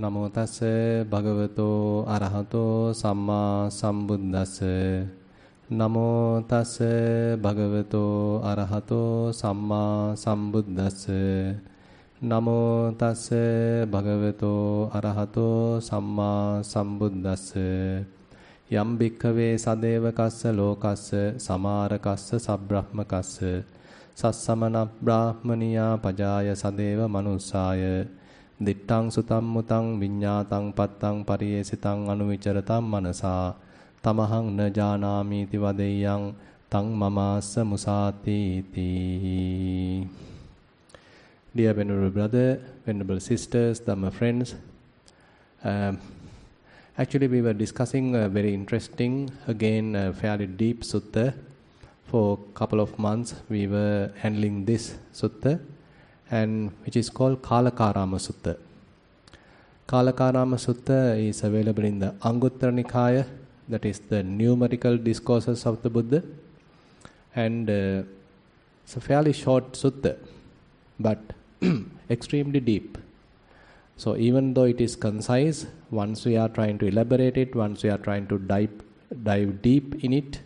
Namo tassa bhagavato arahato samma sambuddhassa. Namo tassa bhagavato arahato samma sambuddhassa. Namo tassa bhagavato arahato samma sambuddhassa. Yam bhikkhave sadevakassa lokassa samarakassa sabbrahmakassa sassamana brahmaniya pajaya sadeva manussaya dittang sutam mutang viññātaṃ pattaṃ pariyesitaṃ anuvicharatam manasa tamahang na janāmi ti vadeyyang tang mamassa musāti iti. Dear Venerable Brother, Venerable Sisters, Dhamma friends, actually we were discussing a very interesting, again fairly deep sutta. For a couple of months we were handling this sutta, and which is called Kalakarama Sutta. Kalakarama Sutta is available in the Anguttara Nikaya, that is the numerical discourses of the Buddha, and it's a fairly short sutta, but extremely deep. So even though it is concise, once we are trying to elaborate it, once we are trying to dive deep in it,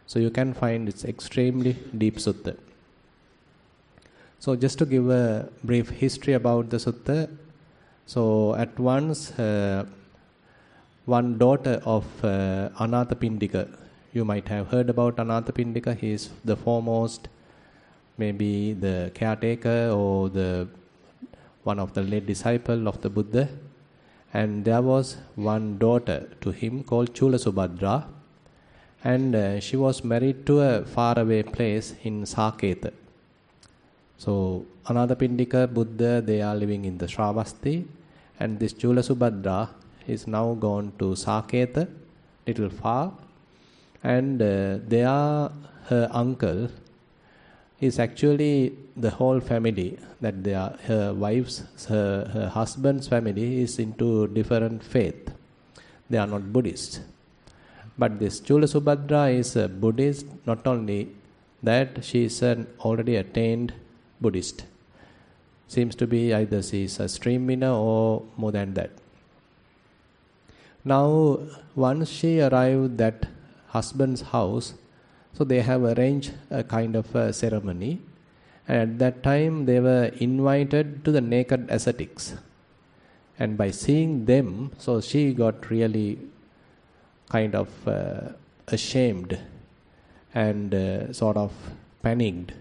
so you can find it's extremely deep sutta. So just to give a brief history about the sutta. So at once one daughter of Anathapindika, you might have heard about Anathapindika. He is the foremost, maybe the caretaker or the one of the late disciple of the Buddha. And there was one daughter to him called Chulasubhadra, and she was married to a faraway place in Saketa. So Anathapindika, Buddha, they are living in the Shravasti, and this Chulasubhadra is now gone to Saketa, little far, and there her uncle is actually the whole family, that they are her wife's, her husband's family is into different faith. They are not Buddhists. But this Chulasubhadra is a Buddhist. Not only that, she is an already attained Buddhist. Seems to be either she is a stream winner or more than that. Now, once she arrived at husband's house, so they have arranged a kind of a ceremony. And at that time, they were invited to the naked ascetics. And by seeing them, so she got really kind of ashamed and sort of panicked.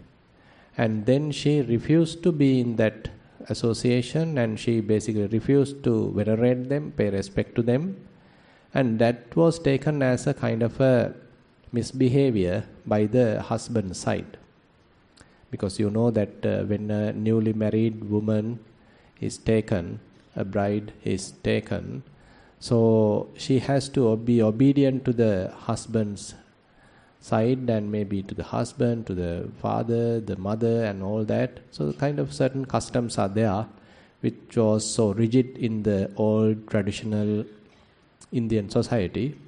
And then she refused to be in that association, and she basically refused to venerate them, pay respect to them. And that was taken as a kind of a misbehavior by the husband's side. Because you know that when a newly married woman is taken, a bride is taken, so she has to be obedient to the husband's side, and maybe to the husband, to the father, the mother, and all that. So kind of certain customs are there, which was so rigid in the old traditional Indian society.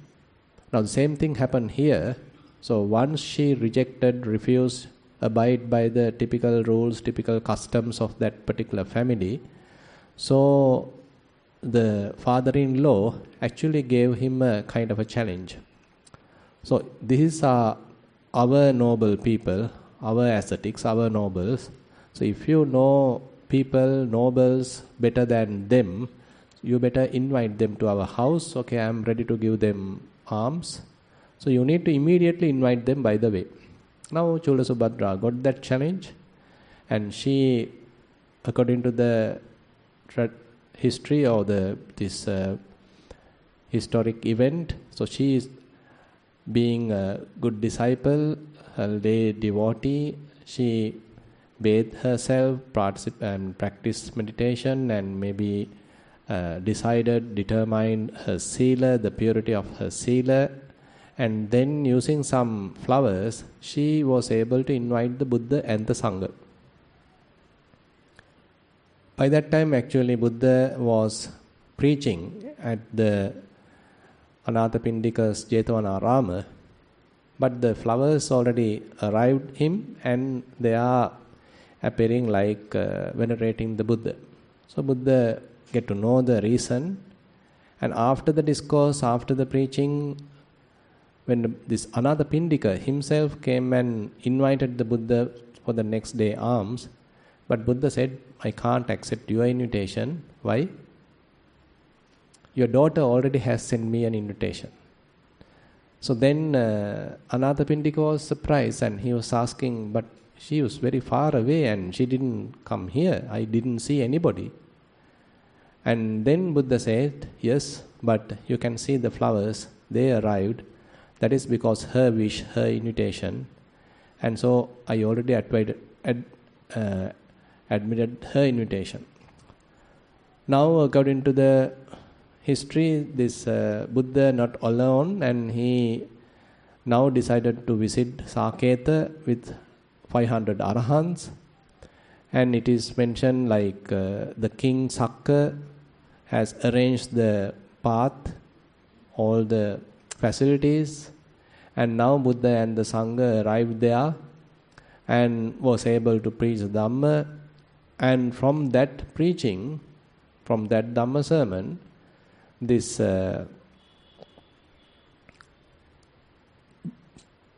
Now the same thing happened here. So once she rejected, refused, abide by the typical rules, typical customs of that particular family, so the father-in-law actually gave him a kind of a challenge. So these are our noble people, our ascetics, our nobles. So if you know people, nobles better than them, you better invite them to our house. Okay, I am ready to give them alms. So you need to immediately invite them by the way. Now Chulasubhadra got that challenge, and she, according to the history or this historic event, so she is being a good disciple, a lay devotee. She bathed herself, and practiced meditation, and maybe determined her sila, the purity of her sila, and then using some flowers, she was able to invite the Buddha and the Sangha. By that time, actually, Buddha was preaching at the Anathapindika's Jetavana, but the flowers already arrived him, and they are appearing like venerating the Buddha. So Buddha get to know the reason. And after the discourse, after the preaching, when this Anathapindika himself came and invited the Buddha for the next day alms, but Buddha said, I can't accept your invitation. Why? Your daughter already has sent me an invitation. So then Anathapindika was surprised and he was asking, but she was very far away and she didn't come here. I didn't see anybody. And then Buddha said, yes, but you can see the flowers, they arrived. That is because her wish, her invitation. And so I already admitted her invitation. Now, according to the history, this Buddha not alone, and he now decided to visit Saketa with 500 arahants. And it is mentioned like the king Sakka has arranged the path, all the facilities, and now Buddha and the Sangha arrived there and was able to preach the Dhamma. And from that preaching, from that Dhamma sermon, this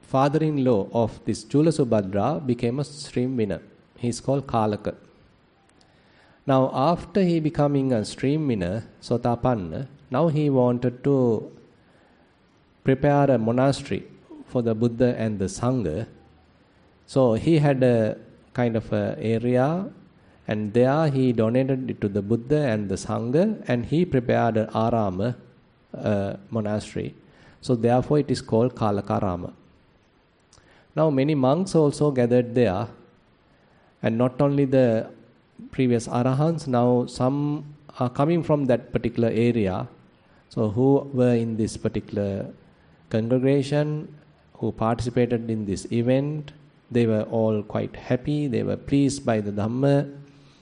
father-in-law of this Chula Subhadra became a stream winner. He is called Kalaka. Now after he becoming a stream winner, Sotapanna, now he wanted to prepare a monastery for the Buddha and the Sangha. So he had a kind of a area, and there he donated it to the Buddha and the Sangha, and he prepared an arama, monastery. So therefore it is called Kalakarama. Now many monks also gathered there, and not only the previous arahants, now some are coming from that particular area. So who were in this particular congregation, who participated in this event, they were all quite happy, they were pleased by the Dhamma,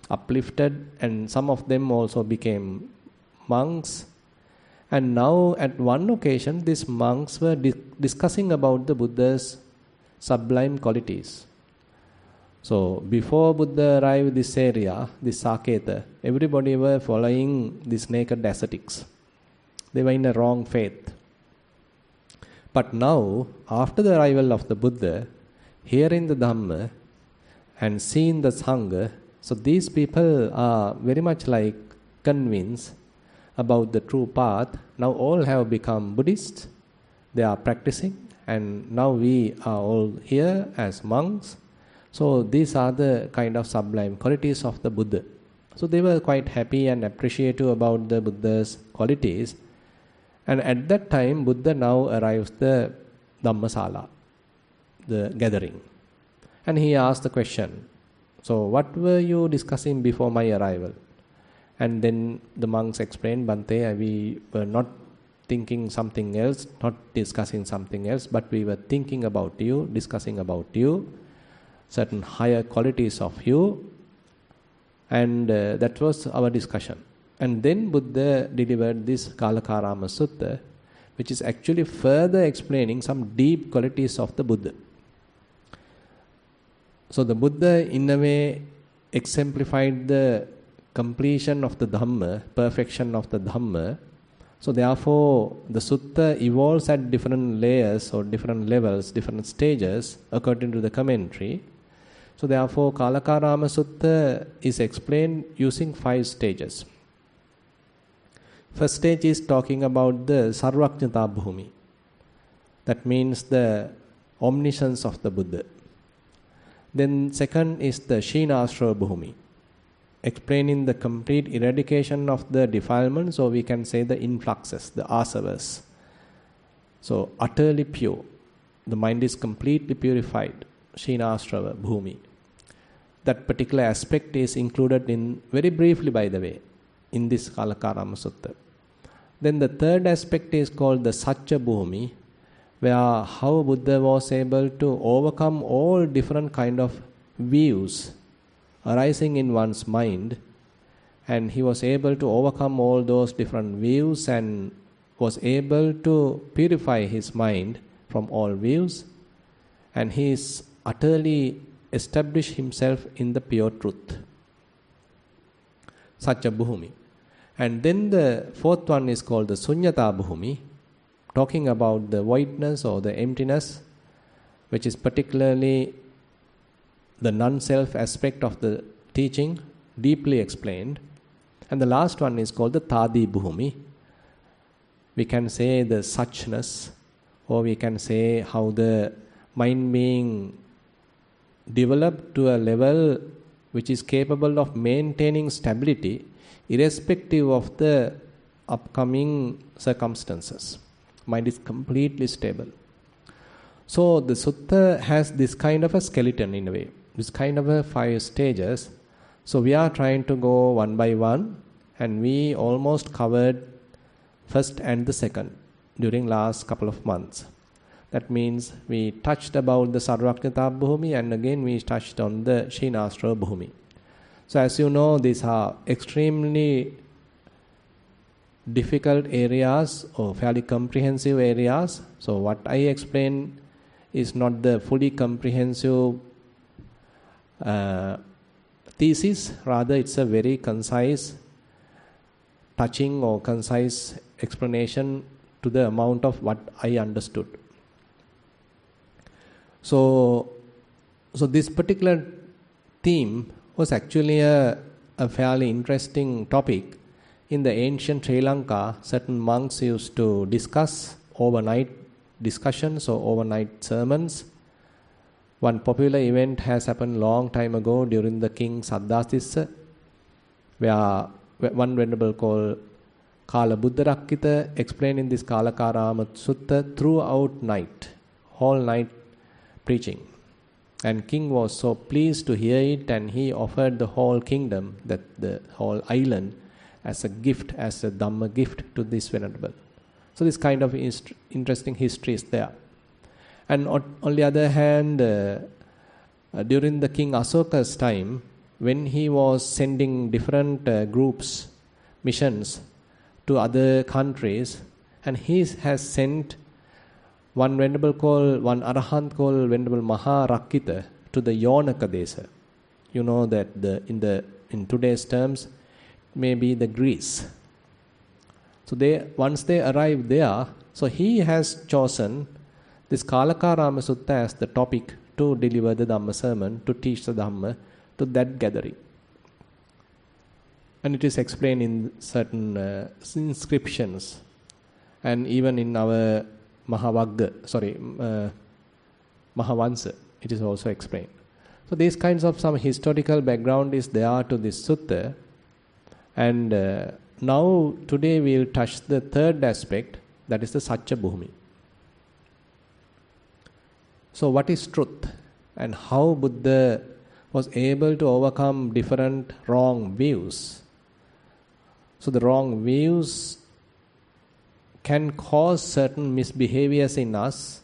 uplifted, and some of them also became monks. And now at one occasion these monks were discussing about the Buddha's sublime qualities. So before Buddha arrived this area, this Saketa, everybody were following this naked ascetics. They were in a wrong faith. But now, after the arrival of the Buddha, hearing the Dhamma and seeing the Sangha, so these people are very much like convinced about the true path. Now all have become Buddhists, they are practicing, and now we are all here as monks. So these are the kind of sublime qualities of the Buddha. So they were quite happy and appreciative about the Buddha's qualities. And at that time, Buddha now arrives the Dhammasala, the gathering. And he asked the question, so what were you discussing before my arrival? And then the monks explained, Bhante, we were not thinking something else, not discussing something else, but we were thinking about you, discussing about you, certain higher qualities of you, and that was our discussion. And then Buddha delivered this Kalakarama Sutta, which is actually further explaining some deep qualities of the Buddha. So the Buddha in a way exemplified the completion of the Dhamma, perfection of the Dhamma. So therefore the Sutta evolves at different layers or different levels, different stages according to the commentary. So therefore Kalakarama Sutta is explained using 5 stages. First stage is talking about the Sarvajñata Bhumi. That means the omniscience of the Buddha. Then second is the Shinasrava Bhumi, explaining the complete eradication of the defilements, or we can say the influxes, the asavas. So utterly pure. The mind is completely purified. Shinasrava Bhumi. That particular aspect is included in, very briefly by the way, in this Kalakarama Sutta. Then the third aspect is called the Satya Bhumi, where how Buddha was able to overcome all different kind of views arising in one's mind, and he was able to overcome all those different views and was able to purify his mind from all views, and he is utterly established himself in the pure truth. Satya Bhumi. And then the fourth one is called the Sunyata Bhumi, talking about the voidness or the emptiness, which is particularly the non-self aspect of the teaching, deeply explained. And the last one is called the Tadi Bhumi. We can say the suchness, or we can say how the mind being developed to a level which is capable of maintaining stability irrespective of the upcoming circumstances. Mind is completely stable. So the Sutta has this kind of a skeleton in a way, this kind of a 5 stages. So we are trying to go one by one, and we almost covered first and the second during last couple of months. That means we touched about the Sarvajñata Bhumi, and again we touched on the Shinastra Bhumi. So as you know, these are extremely difficult areas or fairly comprehensive areas. So what I explain is not the fully comprehensive thesis, rather it's a very concise, touching or concise explanation to the amount of what I understood. So this particular theme was actually a fairly interesting topic. In the ancient Sri Lanka, certain monks used to discuss overnight discussions or overnight sermons. One popular event has happened long time ago during the King Saddasissa, where one venerable called Kalabuddha explained in this Kalakarama Sutta throughout night, whole night preaching. And king was so pleased to hear it, and he offered the whole kingdom, that the whole island, as a gift, as a Dhamma gift to this venerable. So this kind of interesting history is there. And on the other hand, during the King Asoka's time, when he was sending different groups, missions to other countries, and he has sent one arahant called Venerable Maharakkita to the Yonaka Desa. You know that in today's terms, maybe the Greece. So once they arrived there, so he has chosen this Kalakarama Sutta as the topic to deliver the Dhamma sermon, to teach the Dhamma to that gathering. And it is explained in certain inscriptions, and even in our Mahavansa, it is also explained. So these kinds of some historical background is there to this sutta. And now today we will touch the third aspect, that is the Satya Bhumi. So what is truth, and how Buddha was able to overcome different wrong views. So the wrong views can cause certain misbehaviors in us,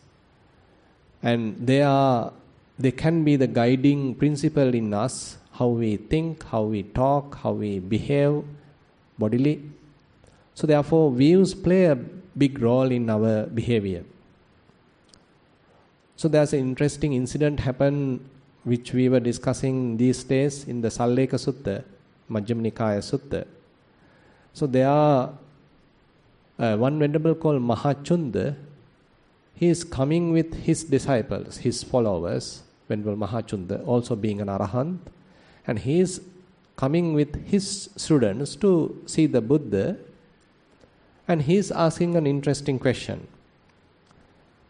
and they can be the guiding principle in us, how we think, how we talk, how we behave bodily. So therefore views play a big role in our behavior. So there's an interesting incident happened which we were discussing these days in the Salleka Sutta, Majjhima Nikaya Sutta. So there are one venerable called Mahachunda. He is coming with his disciples, his followers, Venerable Mahachunda, also being an arahant, and he is coming with his students to see the Buddha, and he is asking an interesting question.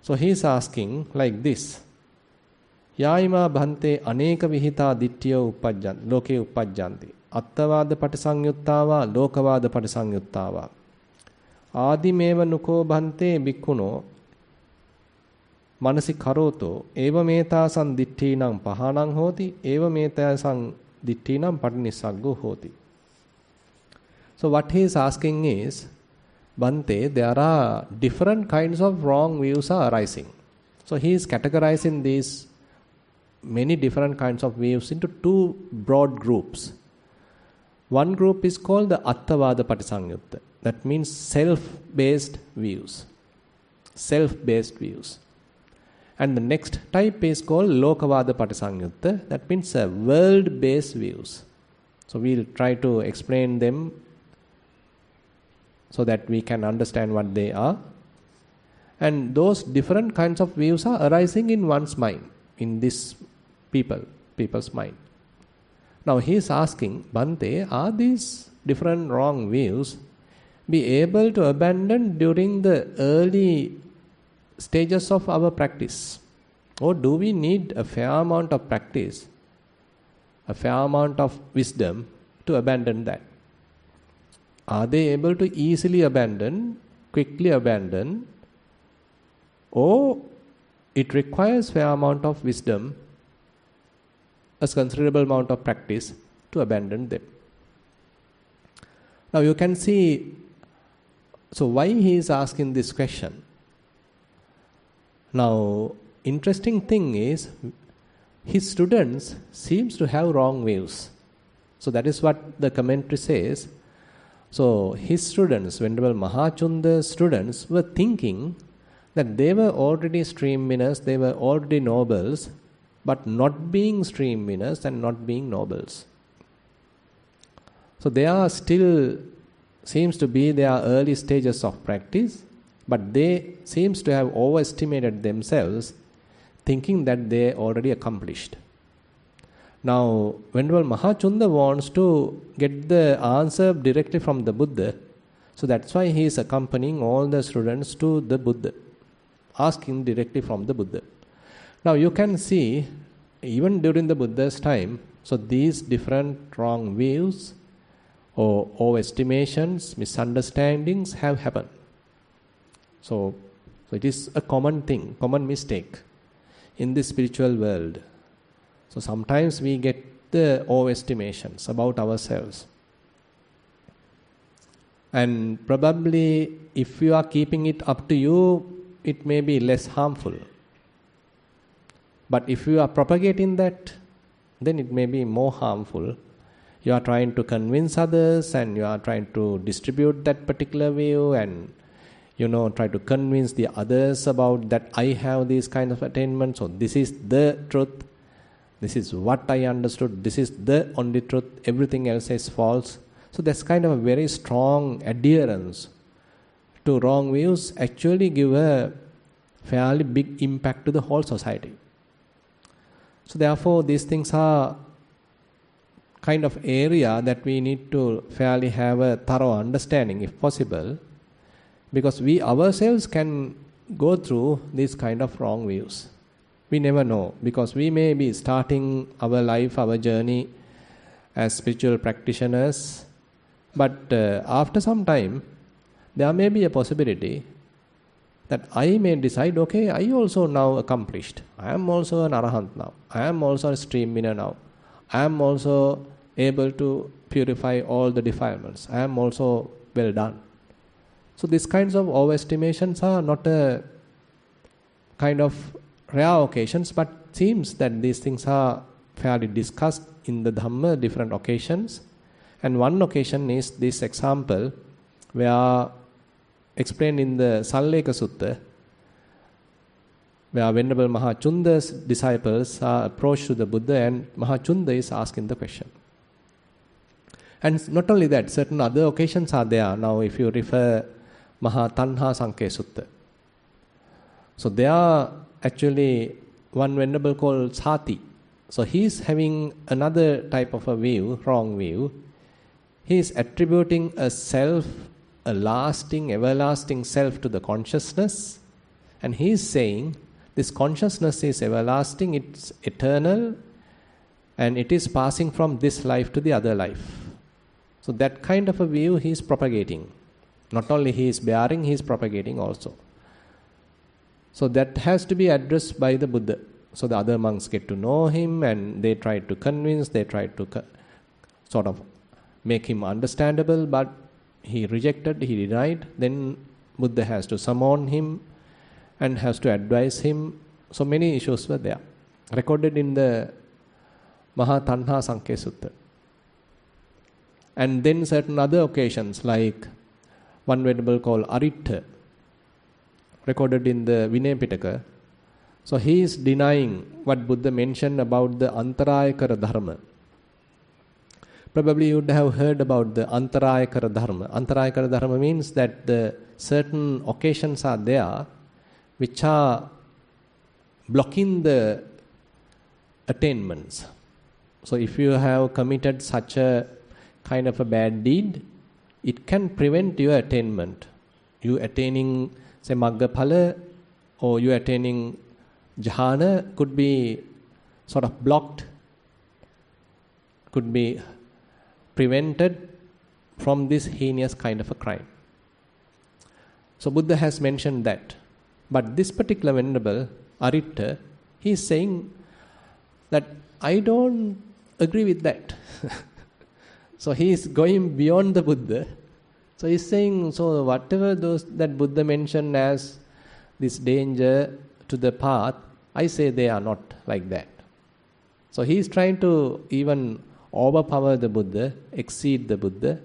So he is asking like this: Yaima bhante aneka vihita ditthiyo loke uppajjanti attavada patisangyuttava lokavada patisangyuttava adimeva nuko bhante bhikkhuno manasi karoto evametasan ditthinam pahanam hoti evametasan ditthinam patinissaggo hoti. So what he is asking is, Bhante, there are different kinds of wrong views are arising. So he is categorizing these many different kinds of views into two broad groups. One group is called the Attavada Patisangyutta. That means self-based views. Self-based views. And the next type is called Lokavada Patisangyutta. That means world-based views. So we'll try to explain them so that we can understand what they are. And those different kinds of views are arising in one's mind, in this people's mind. Now he is asking, Bhante, are these different wrong views be able to abandon during the early stages of our practice? Or do we need a fair amount of practice, a fair amount of wisdom to abandon that? Are they able to easily abandon, quickly abandon, or it requires fair amount of wisdom, a considerable amount of practice to abandon them? Now you can see, so why he is asking this question. Now, interesting thing is, his students seems to have wrong views. So that is what the commentary says. So his students, Venerable Mahachunda's students, were thinking that they were already stream winners, they were already nobles, but not being stream winners and not being nobles. So they are still, seems to be their early stages of practice, but they seems to have overestimated themselves, thinking that they already accomplished. Now, Venerable Mahachunda wants to get the answer directly from the Buddha, so that's why he is accompanying all the students to the Buddha, asking directly from the Buddha. Now you can see, even during the Buddha's time, so these different wrong views or overestimations, misunderstandings have happened. So it is a common thing, common mistake in the spiritual world. So sometimes we get the overestimations about ourselves. And probably if you are keeping it up to you, it may be less harmful. But if you are propagating that, then it may be more harmful. You are trying to convince others and you are trying to distribute that particular view and try to convince the others about that I have these kind of attainments, so this is the truth, this is what I understood, this is the only truth, everything else is false. So that's kind of a very strong adherence to wrong views actually give a fairly big impact to the whole society. So therefore these things are kind of area that we need to fairly have a thorough understanding if possible, because we ourselves can go through these kind of wrong views. We never know, because we may be starting our life, our journey as spiritual practitioners, but after some time, there may be a possibility that I may decide, okay, I also now accomplished. I am also an arahant now. I am also a stream winner now. I am also able to purify all the defilements. I am also well done. So these kinds of overestimations are not a kind of rare occasions, but seems that these things are fairly discussed in the Dhamma, different occasions. And one occasion is this example where explained in the Salleka Sutta, where Venerable Mahachunda's disciples are approached to the Buddha and Mahachunda is asking the question. And not only that, certain other occasions are there. Now if you refer Mahatanha Sanke Sutta. So there are actually one venerable called Sati. So he is having another type of a view, wrong view. He is attributing a self, a lasting, everlasting self to the consciousness. And he is saying this consciousness is everlasting, it's eternal, and it is passing from this life to the other life. So that kind of a view he is propagating. Not only he is bearing, he is propagating also. So that has to be addressed by the Buddha. So the other monks get to know him and they try to convince, they try to sort of make him understandable, but he rejected, he denied. Then Buddha has to summon him and has to advise him. So many issues were there, recorded in the Mahatanha Sanke Sutta. And then certain other occasions, like one venerable called Arittha, recorded in the Vinaya Pitaka. So he is denying what Buddha mentioned about the Antarayakara Dharma. Probably you would have heard about the Antarayakara Dharma. Antarayakara Dharma means that the certain occasions are there which are blocking the attainments. So if you have committed such a kind of a bad deed, it can prevent your attainment. You attaining, say, Maggaphala, or you attaining Jhana could be sort of blocked, could be prevented from this heinous kind of a crime. So Buddha has mentioned that. But this particular venerable, Aritta, he is saying that I don't agree with that. So he is going beyond the Buddha. So he is saying, so whatever those that Buddha mentioned as this danger to the path, I say they are not like that. So he is trying to even overpower the Buddha, exceed the Buddha,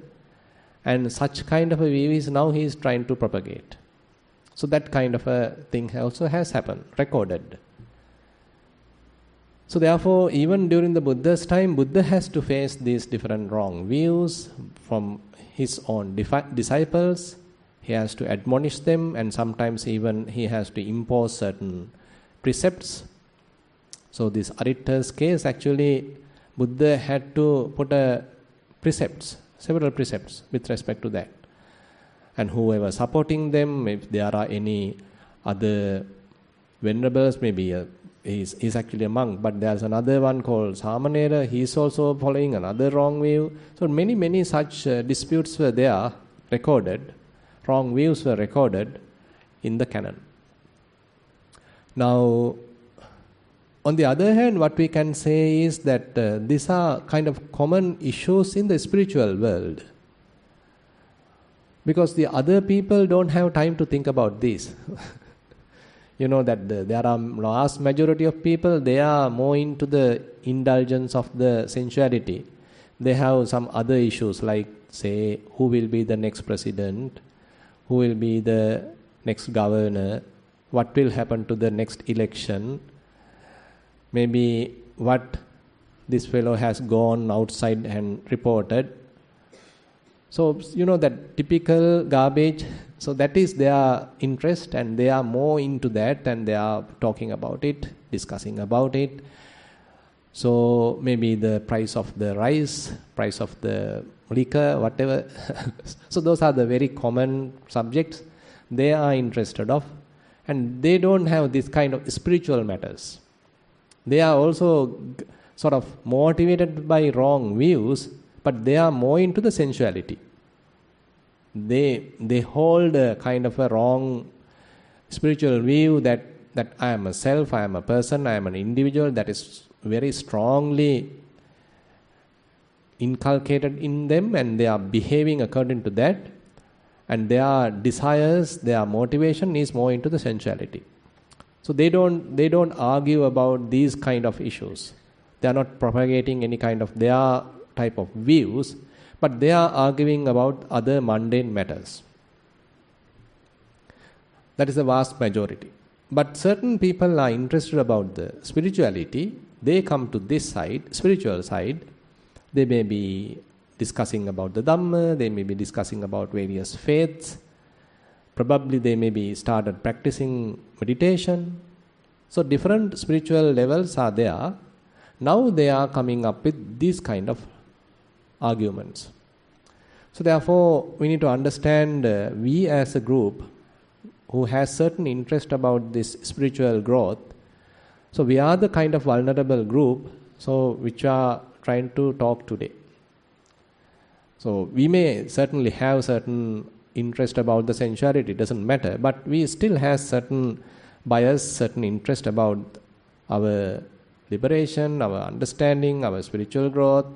and such kind of a view is now he is trying to propagate. So that kind of a thing also has happened, recorded. So therefore, even during the Buddha's time, Buddha has to face these different wrong views from his own disciples. He has to admonish them, and sometimes even he has to impose certain precepts. So this Aritta's case, actually, Buddha had to put several precepts with respect to that. And whoever supporting them, if there are any other venerables, maybe he's actually a monk, but there's another one called Samanera, he's also following another wrong view. So many such disputes were there, recorded, wrong views were recorded in the canon. Now, on the other hand, what we can say is that these are kind of common issues in the spiritual world. Because the other people don't have time to think about this. You know that there are vast majority of people, they are more into the indulgence of the sensuality. They have some other issues like, say, who will be the next president, who will be the next governor, what will happen to the next election, maybe what this fellow has gone outside and reported. So, you know, that typical garbage, so that is their interest, and they are more into that, and they are talking about it, discussing about it. So maybe the price of the rice, price of the liquor, whatever. So those are the very common subjects they are interested of, and they don't have this kind of spiritual matters. They are also sort of motivated by wrong views, but they are more into the sensuality. They hold a kind of a wrong spiritual view that I am a self, I am a person, I am an individual, that is very strongly inculcated in them, and they are behaving according to that, and their desires, their motivation is more into the sensuality. So they don't argue about these kind of issues. They are not propagating any kind of their type of views, but they are arguing about other mundane matters. That is the vast majority. But certain people are interested about the spirituality. They come to this side, spiritual side. They may be discussing about the Dhamma, they may be discussing about various faiths. Probably they may be started practicing meditation. So different spiritual levels are there. Now they are coming up with these kind of arguments. So therefore, we need to understand we as a group who has certain interest about this spiritual growth. So we are the kind of vulnerable group, so which are trying to talk today. So we may certainly have certain interest about the sensuality, it doesn't matter, but we still have certain bias, certain interest about our liberation, our understanding, our spiritual growth.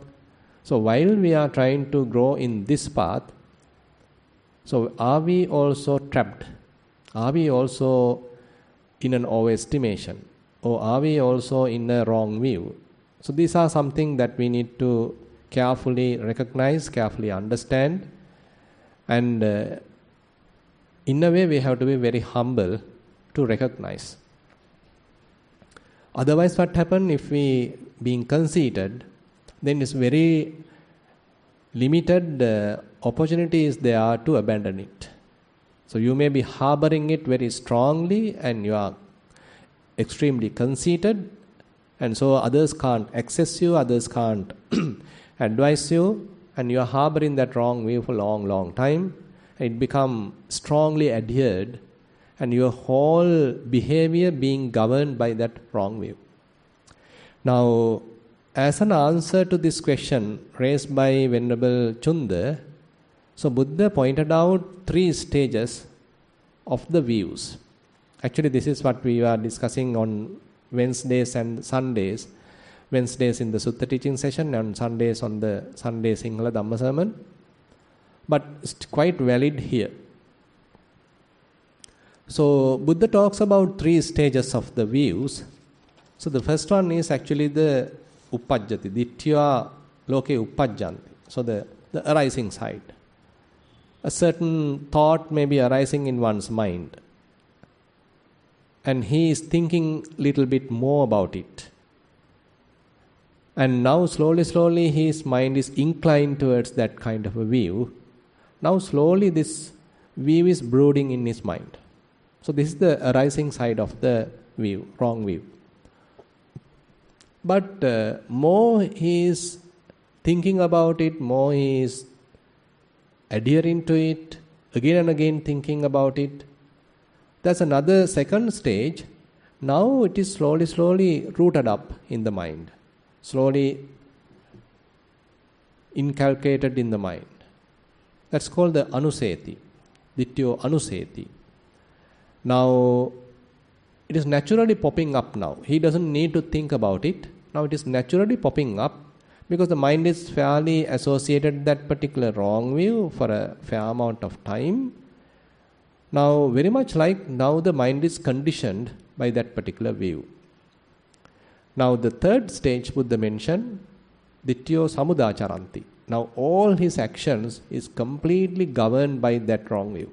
So while we are trying to grow in this path, so are we also trapped? Are we also in an overestimation? Or are we also in a wrong view? So these are something that we need to carefully recognize, carefully understand, and in a way we have to be very humble to recognize. Otherwise what happens if we being conceited, then it's very limited opportunity is there to abandon it. So you may be harboring it very strongly and you are extremely conceited, and so others can't access you, others can't advise you, and you are harboring that wrong view for a long, long time. It becomes strongly adhered, and your whole behavior being governed by that wrong view. Now, as an answer to this question raised by Venerable Chunda, so Buddha pointed out 3 stages of the views. Actually, this is what we are discussing on Wednesdays and Sundays. Wednesdays in the Sutta teaching session and Sundays on the Sunday Sinhala Dhamma sermon. But it's quite valid here. So Buddha talks about 3 stages of the views. So the first one is actually the uppajjati, ditthiya loke uppajjanti. So the arising side. A certain thought may be arising in one's mind, and he is thinking little bit more about it. And now slowly his mind is inclined towards that kind of a view. Now slowly this view is brooding in his mind. So this is the arising side of the view, wrong view. But more he is thinking about it, more he is adhering to it, again and again thinking about it. That's another second stage. Now it is slowly rooted up in the mind, slowly inculcated in the mind. That's called the anuseti, ditthiyo anuseti. Now it is naturally popping up now. He doesn't need to think about it. Now it is naturally popping up because the mind is fairly associated with that particular wrong view for a fair amount of time. Now very much like now the mind is conditioned by that particular view. Now the third stage Buddha mentioned, ditthiyo samudacharanti. Now all his actions is completely governed by that wrong view.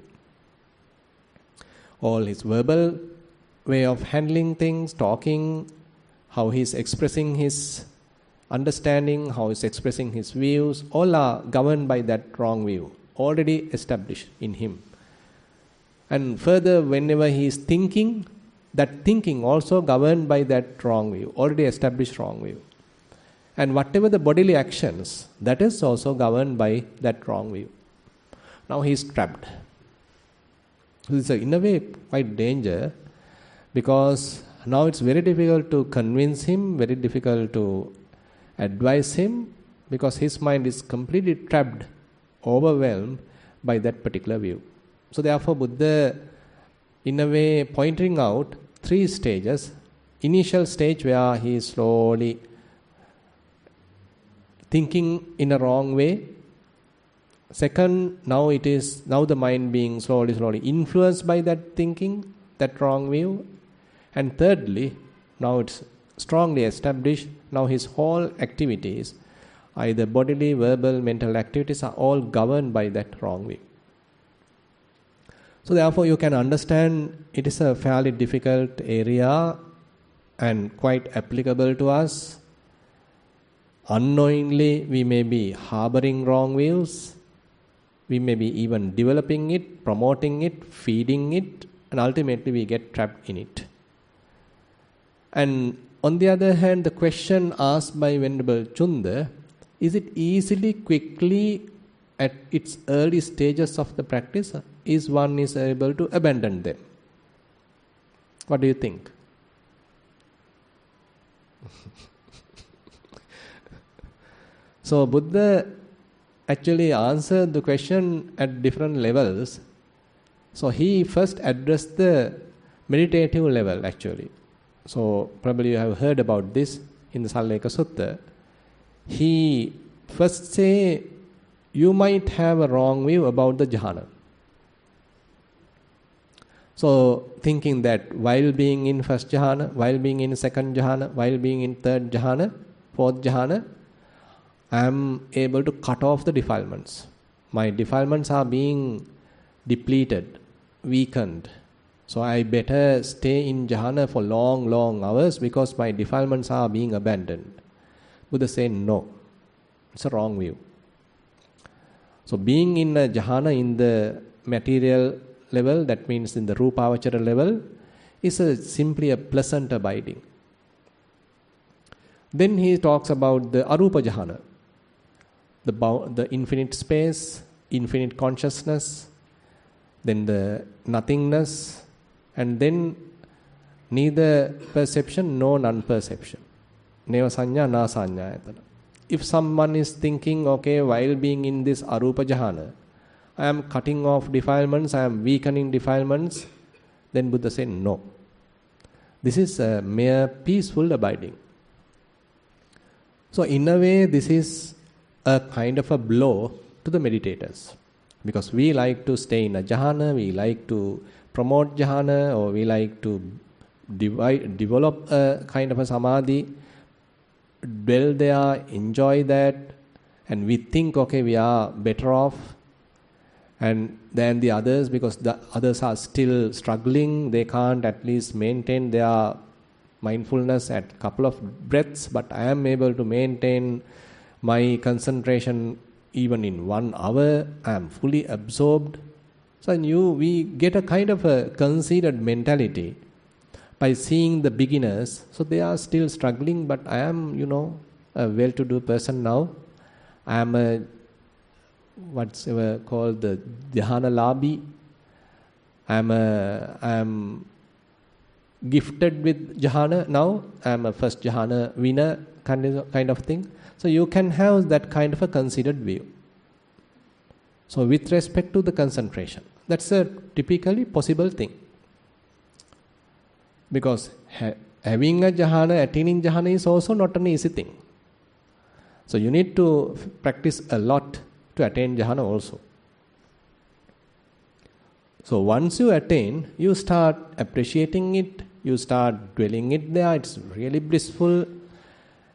All his verbal way of handling things, talking, how he's expressing his understanding, how he's expressing his views, all are governed by that wrong view, already established in him. And further, whenever he is thinking, that thinking also governed by that wrong view, already established wrong view. And whatever the bodily actions, that is also governed by that wrong view. Now he is trapped. This is in a way quite danger, because now it's very difficult to convince him, very difficult to advise him, because his mind is completely trapped, overwhelmed by that particular view. So therefore Buddha in a way pointing out 3 stages. Initial stage where he is slowly thinking in a wrong way. Second, now the mind being slowly influenced by that thinking, that wrong view. And thirdly, now it's strongly established. Now his whole activities, either bodily, verbal, mental activities, are all governed by that wrong view. So therefore you can understand it is a fairly difficult area and quite applicable to us. Unknowingly we may be harboring wrong views. We may be even developing it, promoting it, feeding it, and ultimately we get trapped in it. And on the other hand, the question asked by Venerable Chunda, is it easily, quickly, at its early stages of the practice, is one is able to abandon them? What do you think? So Buddha actually answered the question at different levels. So he first addressed the meditative level actually. So probably you have heard about this in the Salleka Sutta. He first say, you might have a wrong view about the jhana. So thinking that while being in first jhana, while being in second jhana, while being in third jhana, fourth jhana, I am able to cut off the defilements. My defilements are being depleted, weakened. So I better stay in jhana for long hours because my defilements are being abandoned. Buddha said no. It's a wrong view. So being in a jhana in the material level, that means in the rupavachara level, is simply a pleasant abiding. Then he talks about the arupa jhana, the infinite space, infinite consciousness, then the nothingness, and then neither perception nor non-perception. Neva sanya na sanyayatana. If someone is thinking, okay, while being in this arupa jhana, I am cutting off defilements, I am weakening defilements, then Buddha said no. This is a mere peaceful abiding. So in a way, this is a kind of a blow to the meditators. Because we like to stay in a jhana, we like to promote jhana, or we like to develop a kind of a samadhi, dwell there, enjoy that, and we think, okay, we are better off and than the others because the others are still struggling. They can't at least maintain their mindfulness at a couple of breaths, but I am able to maintain my concentration even in 1 hour. I am fully absorbed. So we get a kind of a conceited mentality by seeing the beginners. So they are still struggling, but I am, a well-to-do person now. I am a what's called the dhyana labhi. I am gifted with jhana now. I am a first jhana winner kind of thing. So you can have that kind of a considered view. So with respect to the concentration, that's a typically possible thing. Because having a jhana, attaining jhana is also not an easy thing. So you need to practice a lot to attain jhana also. So once you attain, you start appreciating it, you start dwelling it there, it's really blissful,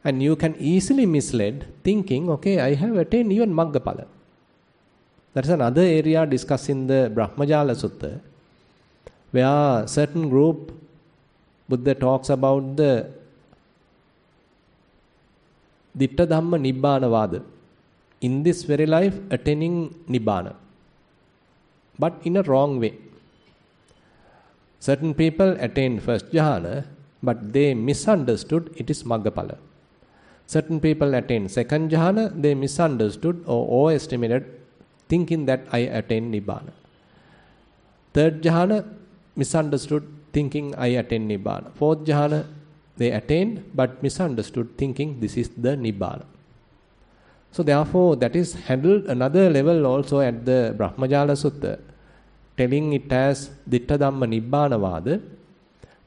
and you can easily misled thinking, okay, I have attained even Maggaphala. That's another area discussed in the Brahmajala Sutta, where certain group, Buddha talks about the Ditta Dhamma Nibbana Vada. In this very life, attaining Nibbana. But in a wrong way. Certain people attain first jhana, but they misunderstood it is Maggaphala. Certain people attain second jhana, they misunderstood or overestimated, thinking that I attain Nibbana. Third jhana, misunderstood, thinking I attain Nibbana. Fourth jhana, they attained but misunderstood, thinking this is the Nibbana. So therefore, that is handled another level also at the Brahmajala Sutta, telling it as Ditta Dhamma Nibbana Vada,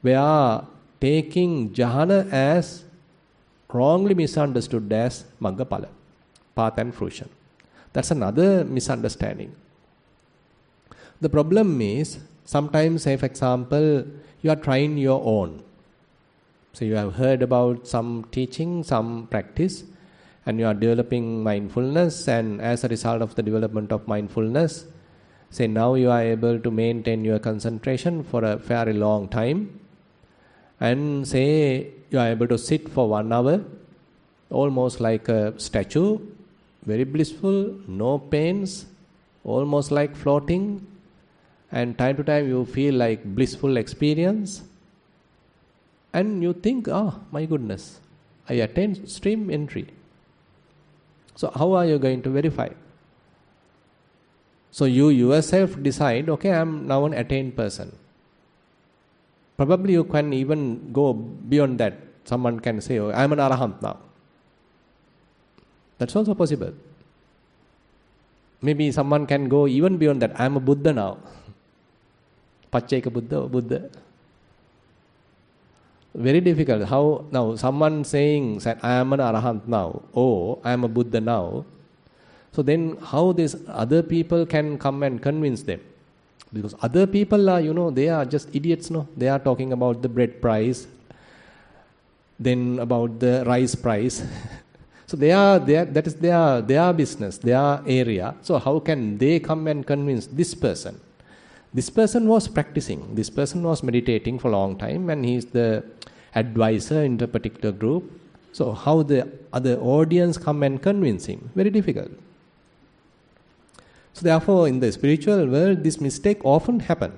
where taking jhana as wrongly misunderstood as Maggaphala, path and fruition. That's another misunderstanding. The problem is, sometimes, say for example, you are trying your own. So you have heard about some teaching, some practice, and you are developing mindfulness, and as a result of the development of mindfulness, say now you are able to maintain your concentration for a fairly long time, and say you are able to sit for 1 hour, almost like a statue, very blissful, no pains, almost like floating, and time to time you feel like blissful experience, and you think, my goodness, I attained stream entry. So how are you going to verify? So you yourself decide, okay, I am now an attained person. Probably you can even go beyond that. Someone can say, I am an arahant now. That's also possible. Maybe someone can go even beyond that. I am a Buddha now. Pacceka Buddha or Buddha. Very difficult. How now someone saying that I am an arahant now, or I am a Buddha now. So then how these other people can come and convince them? Because other people are, they are just idiots, no? They are talking about the bread price, then about the rice price. So that is their business, their area. So how can they come and convince this person? This person was practicing, this person was meditating for a long time, and he is the advisor in the particular group. So how the other audience come and convince him? Very difficult. So therefore, in the spiritual world, this mistake often happen.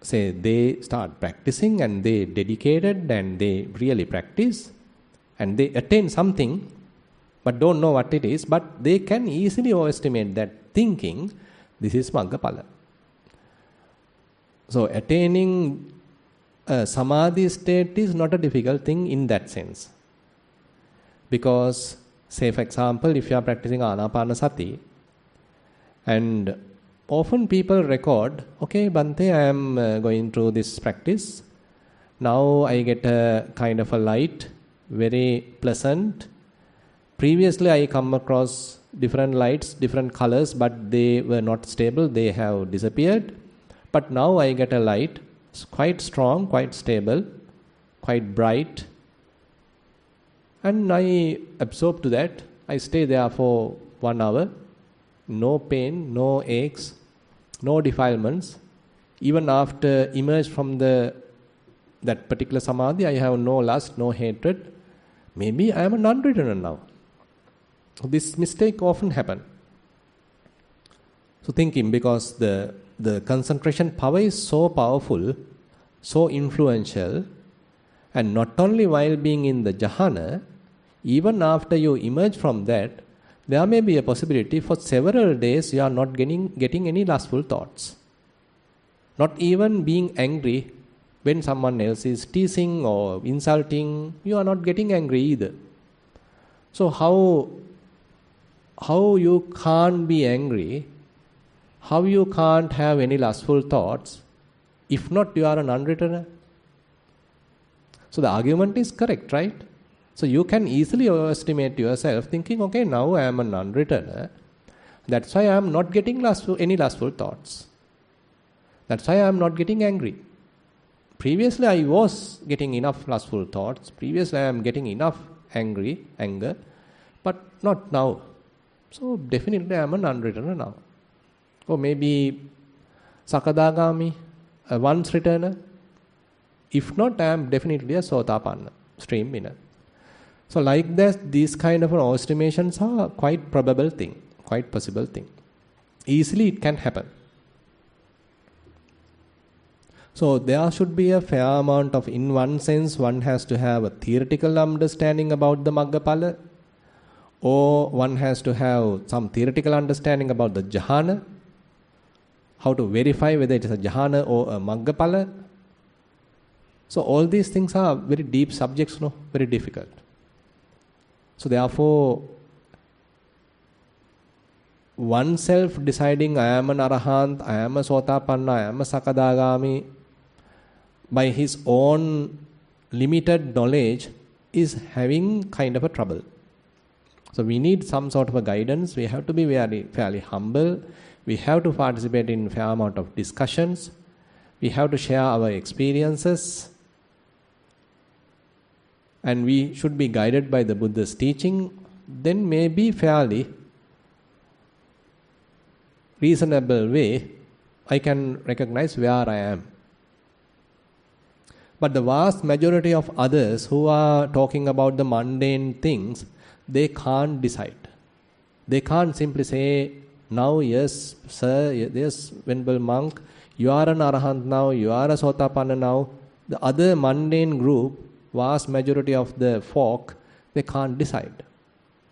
Say they start practicing and they dedicated and they really practice and they attain something but don't know what it is, but they can easily overestimate that thinking this is Maggaphala. So attaining a samadhi state is not a difficult thing in that sense. Because, say for example, if you are practicing Anapanasati, and often people record, okay, Bhante, I am going through this practice. Now I get a kind of a light, very pleasant. Previously I come across different lights, different colors, but they were not stable, they have disappeared. But now I get a light, it's quite strong, quite stable, quite bright. And I absorb to that. I stay there for 1 hour. No pain, no aches, no defilements. Even after emerge from that particular samadhi, I have no lust, no hatred. Maybe I am a non-returner now. This mistake often happen. So thinking, because the concentration power is so powerful, so influential, and not only while being in the jhana, even after you emerge from that, there may be a possibility for several days you are not getting any lustful thoughts. Not even being angry when someone else is teasing or insulting, you are not getting angry either. So how you can't be angry, how you can't have any lustful thoughts, if not you are an unreturner? So the argument is correct, right? So you can easily overestimate yourself thinking, okay, now I am a non-returner. That's why I am not getting any lustful thoughts. That's why I am not getting angry. Previously I was getting enough lustful thoughts. Previously I am getting enough anger, but not now. So definitely I am a non-returner now. Or maybe Sakadagami, a once returner. If not, I am definitely a Sotapanna, stream winner. So like that, these kind of estimations are quite probable thing, quite possible thing. Easily it can happen. So there should be a fair amount of, in one sense, one has to have a theoretical understanding about the Maggaphala, or one has to have some theoretical understanding about the jhana, how to verify whether it is a jhana or a Maggaphala. So all these things are very deep subjects, very difficult. So therefore, oneself deciding I am an Arahant, I am a Sotapanna, I am a Sakadagami, by his own limited knowledge is having kind of a trouble. So we need some sort of a guidance. We have to be fairly humble. We have to participate in fair amount of discussions. We have to share our experiences. And we should be guided by the Buddha's teaching. Then maybe fairly reasonable way, I can recognize where I am. But the vast majority of others who are talking about the mundane things, they can't decide. They can't simply say, now yes, sir, yes, Venerable monk, you are an Arahant now, you are a Sotapanna now. The other mundane group, vast majority of the folk, they can't decide.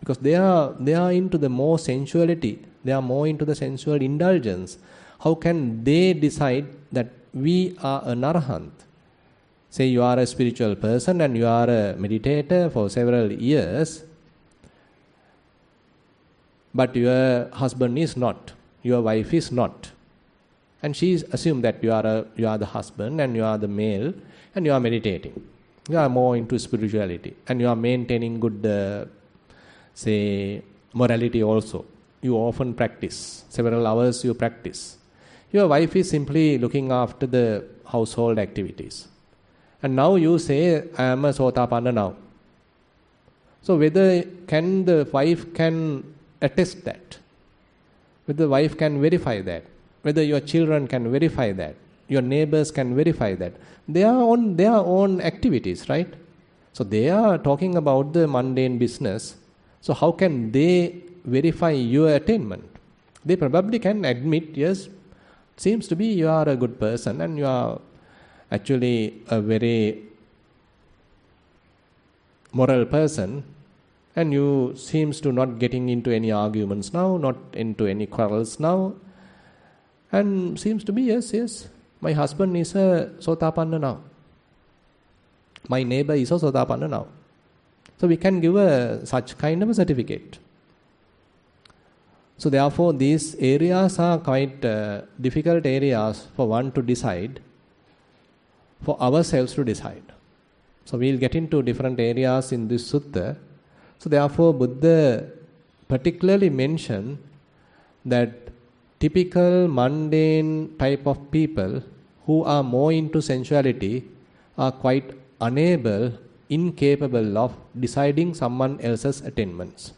Because they are into the more sensuality, they are more into the sensual indulgence. How can they decide that we are an Arahant? Say you are a spiritual person and you are a meditator for several years, but your husband is not, your wife is not. And she assumes that you are the husband and you are the male and you are meditating. You are more into spirituality and you are maintaining good, morality also. You often practice, several hours you practice. Your wife is simply looking after the household activities. And now you say, I am a Sotapanna now. So whether the wife can attest that, whether the wife can verify that, whether your children can verify that, your neighbors can verify that, they are on their own activities, right? So they are talking about the mundane business. So how can they verify your attainment? They probably can admit, yes, seems to be you are a good person and you are actually a very moral person, and you seems to not getting into any arguments now, not into any quarrels now, and seems to be, yes, my husband is a Sotapanna now. My neighbor is a Sotapanna now. So we can give such kind of a certificate. So therefore these areas are quite difficult areas for one to decide, for ourselves to decide. So we'll get into different areas in this sutta. So therefore Buddha particularly mentioned that typical mundane type of people who are more into sensuality are quite unable, incapable of deciding someone else's attainments.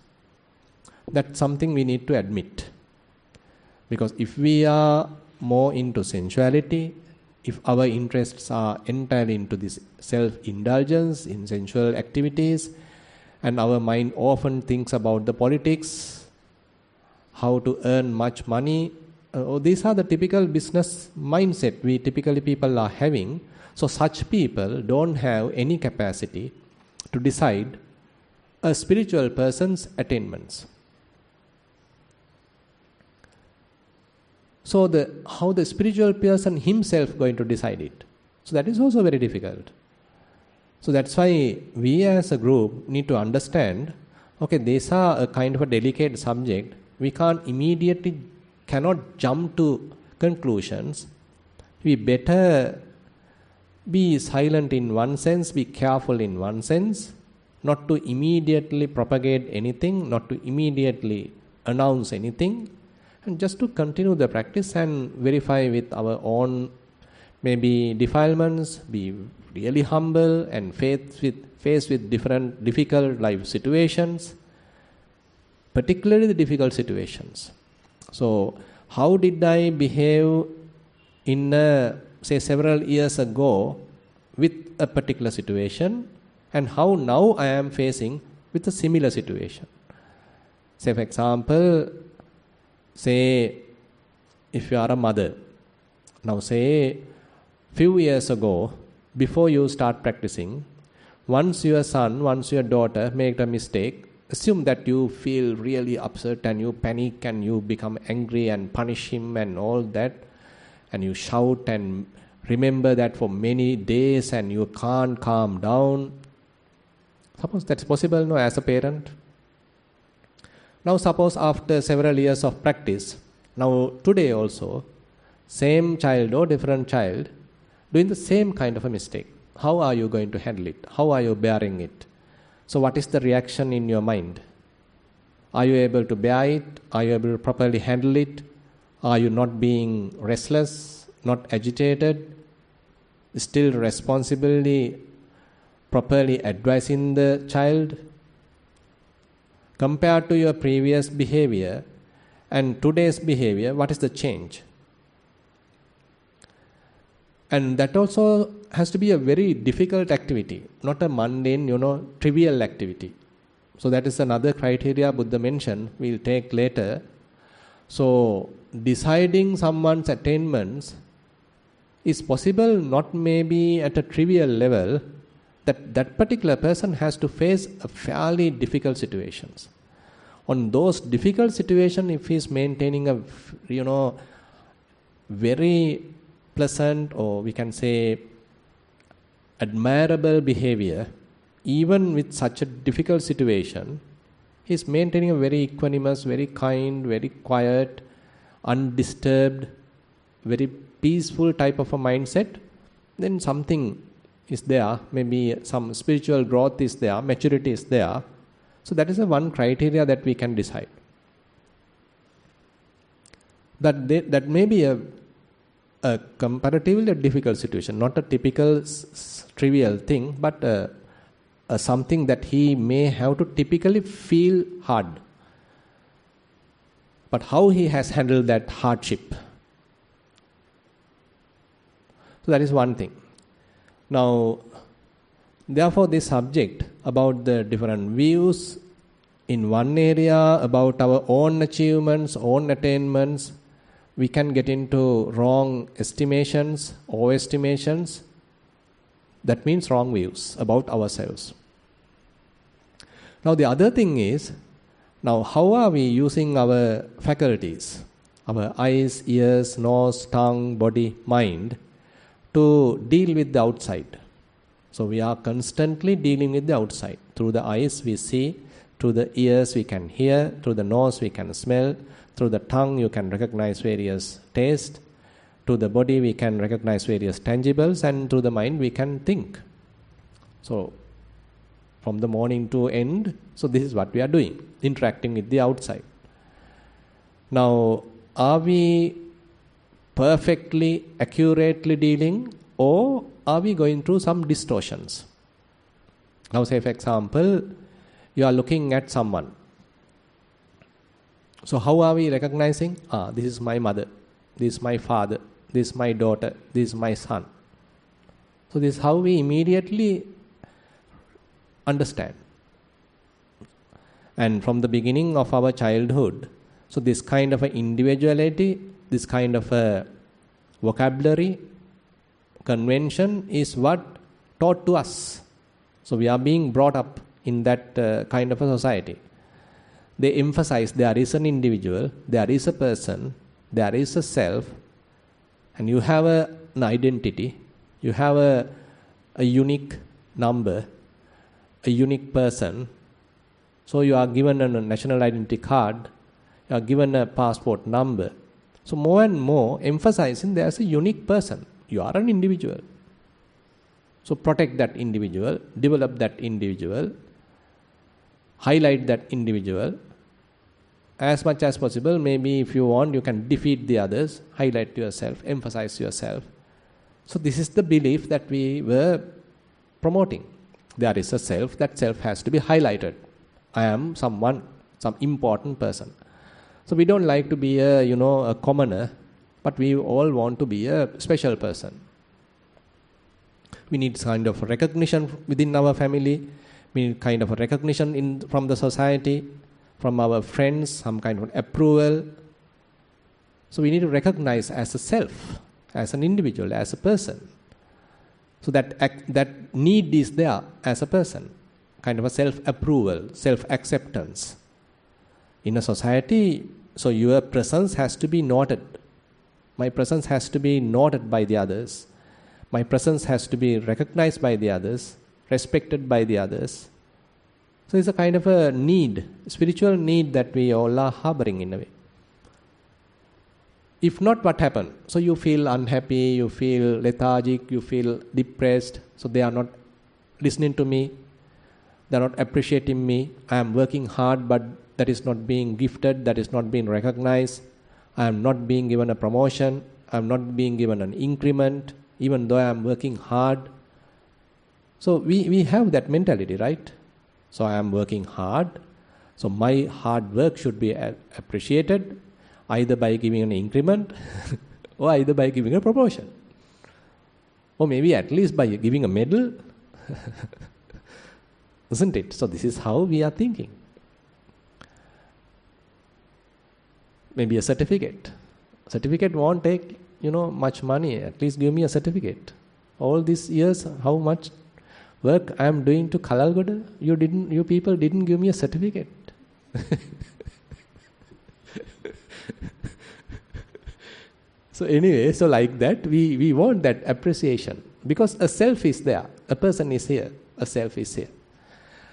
That's something we need to admit. Because if we are more into sensuality, if our interests are entirely into this self-indulgence in sensual activities, and our mind often thinks about the politics, how to earn much money, these are the typical business mindset we typically people are having. So such people don't have any capacity to decide a spiritual person's attainments. So how the spiritual person himself going to decide it? So that is also very difficult. So that's why we as a group need to understand, okay, these are a kind of a delicate subject. We cannot jump to conclusions. We better be silent in one sense, be careful in one sense, not to immediately propagate anything, not to immediately announce anything, and just to continue the practice and verify with our own maybe defilements, be really humble and faced with different difficult life situations, particularly the difficult situations. So how did I behave in say several years ago with a particular situation, and how now I am facing with a similar situation? Say for example, say if you are a mother, now say few years ago, before you start practicing, once your son, once your daughter make a mistake, assume that you feel really upset and you panic and you become angry and punish him and all that, and you shout and remember that for many days and you can't calm down. Suppose that's possible, no, as a parent. Now suppose after several years of practice, now today also, same child or different child doing the same kind of a mistake. How are you going to handle it? How are you bearing it? So what is the reaction in your mind? Are you able to bear it? Are you able to properly handle it? Are you not being restless, not agitated? Still responsibly, properly advising the child? Compared to your previous behavior and today's behavior, what is the change? And that also has to be a very difficult activity, not a mundane, trivial activity. So that is another criteria Buddha mentioned, we'll take later. So deciding someone's attainments is possible not maybe at a trivial level, that particular person has to face a fairly difficult situations. On those difficult situations, if he is maintaining a very pleasant, or we can say admirable behavior, even with such a difficult situation, he is maintaining a very equanimous, very kind, very quiet, undisturbed, very peaceful type of a mindset, then something is there, maybe some spiritual growth is there, maturity is there. So that is the one criteria that we can decide. That may be a comparatively difficult situation, not a typical trivial thing, but something that he may have to typically feel hard. But how he has handled that hardship. So that is one thing. Now, therefore, this subject about the different views in one area about our own achievements, own attainments, we can get into wrong estimations, overestimations. That means wrong views about ourselves. Now the other thing is, now how are we using our faculties, our eyes, ears, nose, tongue, body, mind, to deal with the outside? So we are constantly dealing with the outside. Through the eyes we see, through the ears we can hear, through the nose we can smell, through the tongue you can recognize various tastes, through the body we can recognize various tangibles, and through the mind we can think. So from the morning to end, so this is what we are doing, interacting with the outside. Now, are we perfectly, accurately dealing, or are we going through some distortions? Now say for example, you are looking at someone. So how are we recognizing? This is my mother, this is my father, this is my daughter, this is my son. So this is how we immediately understand. And from the beginning of our childhood, so this kind of a individuality, this kind of a vocabulary, convention is what taught to us. So we are being brought up in that kind of a society. They emphasize there is an individual, there is a person, there is a self, and you have an identity, you have a unique number, a unique person. So you are given a national identity card, you are given a passport number. So more and more emphasizing there is a unique person. You are an individual. So protect that individual, develop that individual, highlight that individual. As much as possible, maybe if you want, you can defeat the others, highlight yourself, emphasize yourself. So this is the belief that we were promoting. There is a self, that self has to be highlighted. I am someone, some important person. So we don't like to be a commoner, but we all want to be a special person. We need kind of recognition within our family. We need kind of a recognition from the society, from our friends, some kind of approval. So we need to recognize as a self, as an individual, as a person. So that need is there as a person, kind of a self-approval, self-acceptance. In a society, so your presence has to be noted. My presence has to be noted by the others. My presence has to be recognized by the others, respected by the others. So it's a kind of a need, spiritual need that we all are harboring in a way. If not, what happens? So you feel unhappy, you feel lethargic, you feel depressed. So they are not listening to me, they are not appreciating me. I am working hard, but that is not being gifted, that is not being recognized. I am not being given a promotion, I am not being given an increment, even though I am working hard. So we have that mentality, right? So I am working hard, so my hard work should be appreciated, either by giving an increment or either by giving a promotion. Or maybe at least by giving a medal. Isn't it? So this is how we are thinking. Maybe a certificate. Certificate won't take, much money. At least give me a certificate. All these years, how much work I am doing to Kalalgoda, you people didn't give me a certificate. So anyway, so like that, we want that appreciation. Because a self is there, a person is here, a self is here.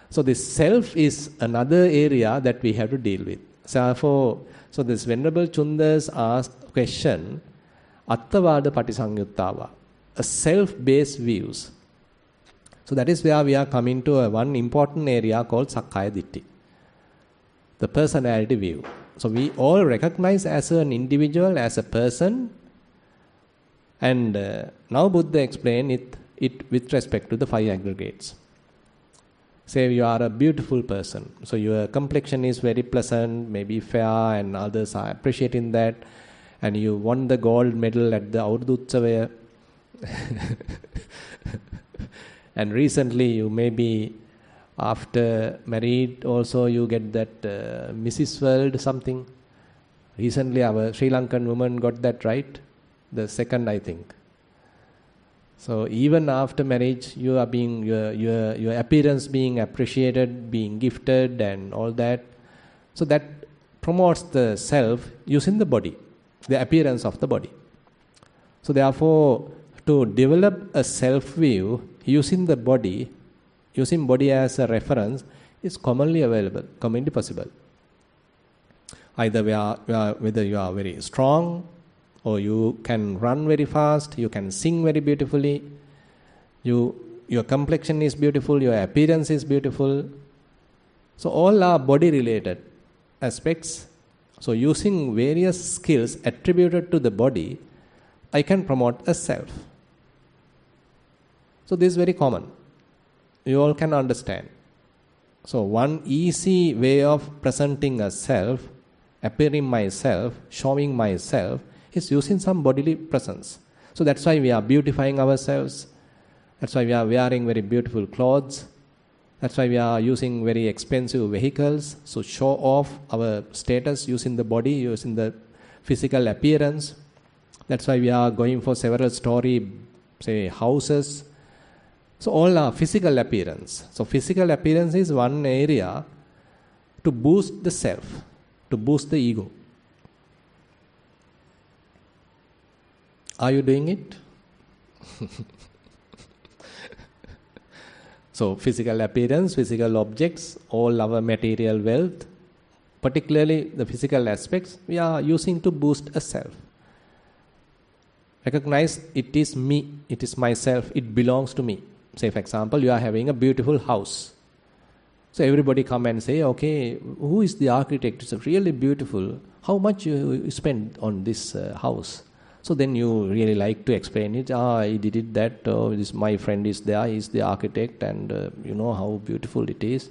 So this self is another area that we have to deal with. So this Venerable Chundas asked question, Attavada Patisangyuttava, a self-based views. So that is where we are coming to one important area called Sakkaya Ditthi, the personality view. So we all recognize as an individual, as a person, and now Buddha explained it with respect to the 5 aggregates. Say you are a beautiful person, so your complexion is very pleasant, maybe fair, and others are appreciating that, and you won the gold medal at the Aurdutsavaya. And recently you maybe After married also you get that Mrs. World something. Recently our Sri Lankan woman got that right. The second, I think. So even after marriage, you are being your appearance being appreciated, being gifted, and all that. So that promotes the self using the body, the appearance of the body. So therefore, to develop a self view using the body, using body as a reference, is commonly available, commonly possible. Either whether you are very strong, or you can run very fast, you can sing very beautifully, your complexion is beautiful, your appearance is beautiful. So all are body related aspects. So using various skills attributed to the body, I can promote a self. So this is very common. You all can understand. So one easy way of presenting a self, appearing myself, showing myself, is using some bodily presence. So that's why we are beautifying ourselves. That's why we are wearing very beautiful clothes. That's why we are using very expensive vehicles. So show off our status using the body, using the physical appearance. That's why we are going for several story, say, houses. So all are physical appearance. So physical appearance is one area to boost the self, to boost the ego. Are you doing it? So physical appearance, physical objects, all our material wealth, particularly the physical aspects, we are using to boost a self. Recognize it is me, it is myself, it belongs to me. Say for example, you are having a beautiful house. So everybody come and say, okay, who is the architect? It's really beautiful. How much you spend on this house? So then you really like to explain it. I did it that. This my friend is there. He's the architect, and you know how beautiful it is.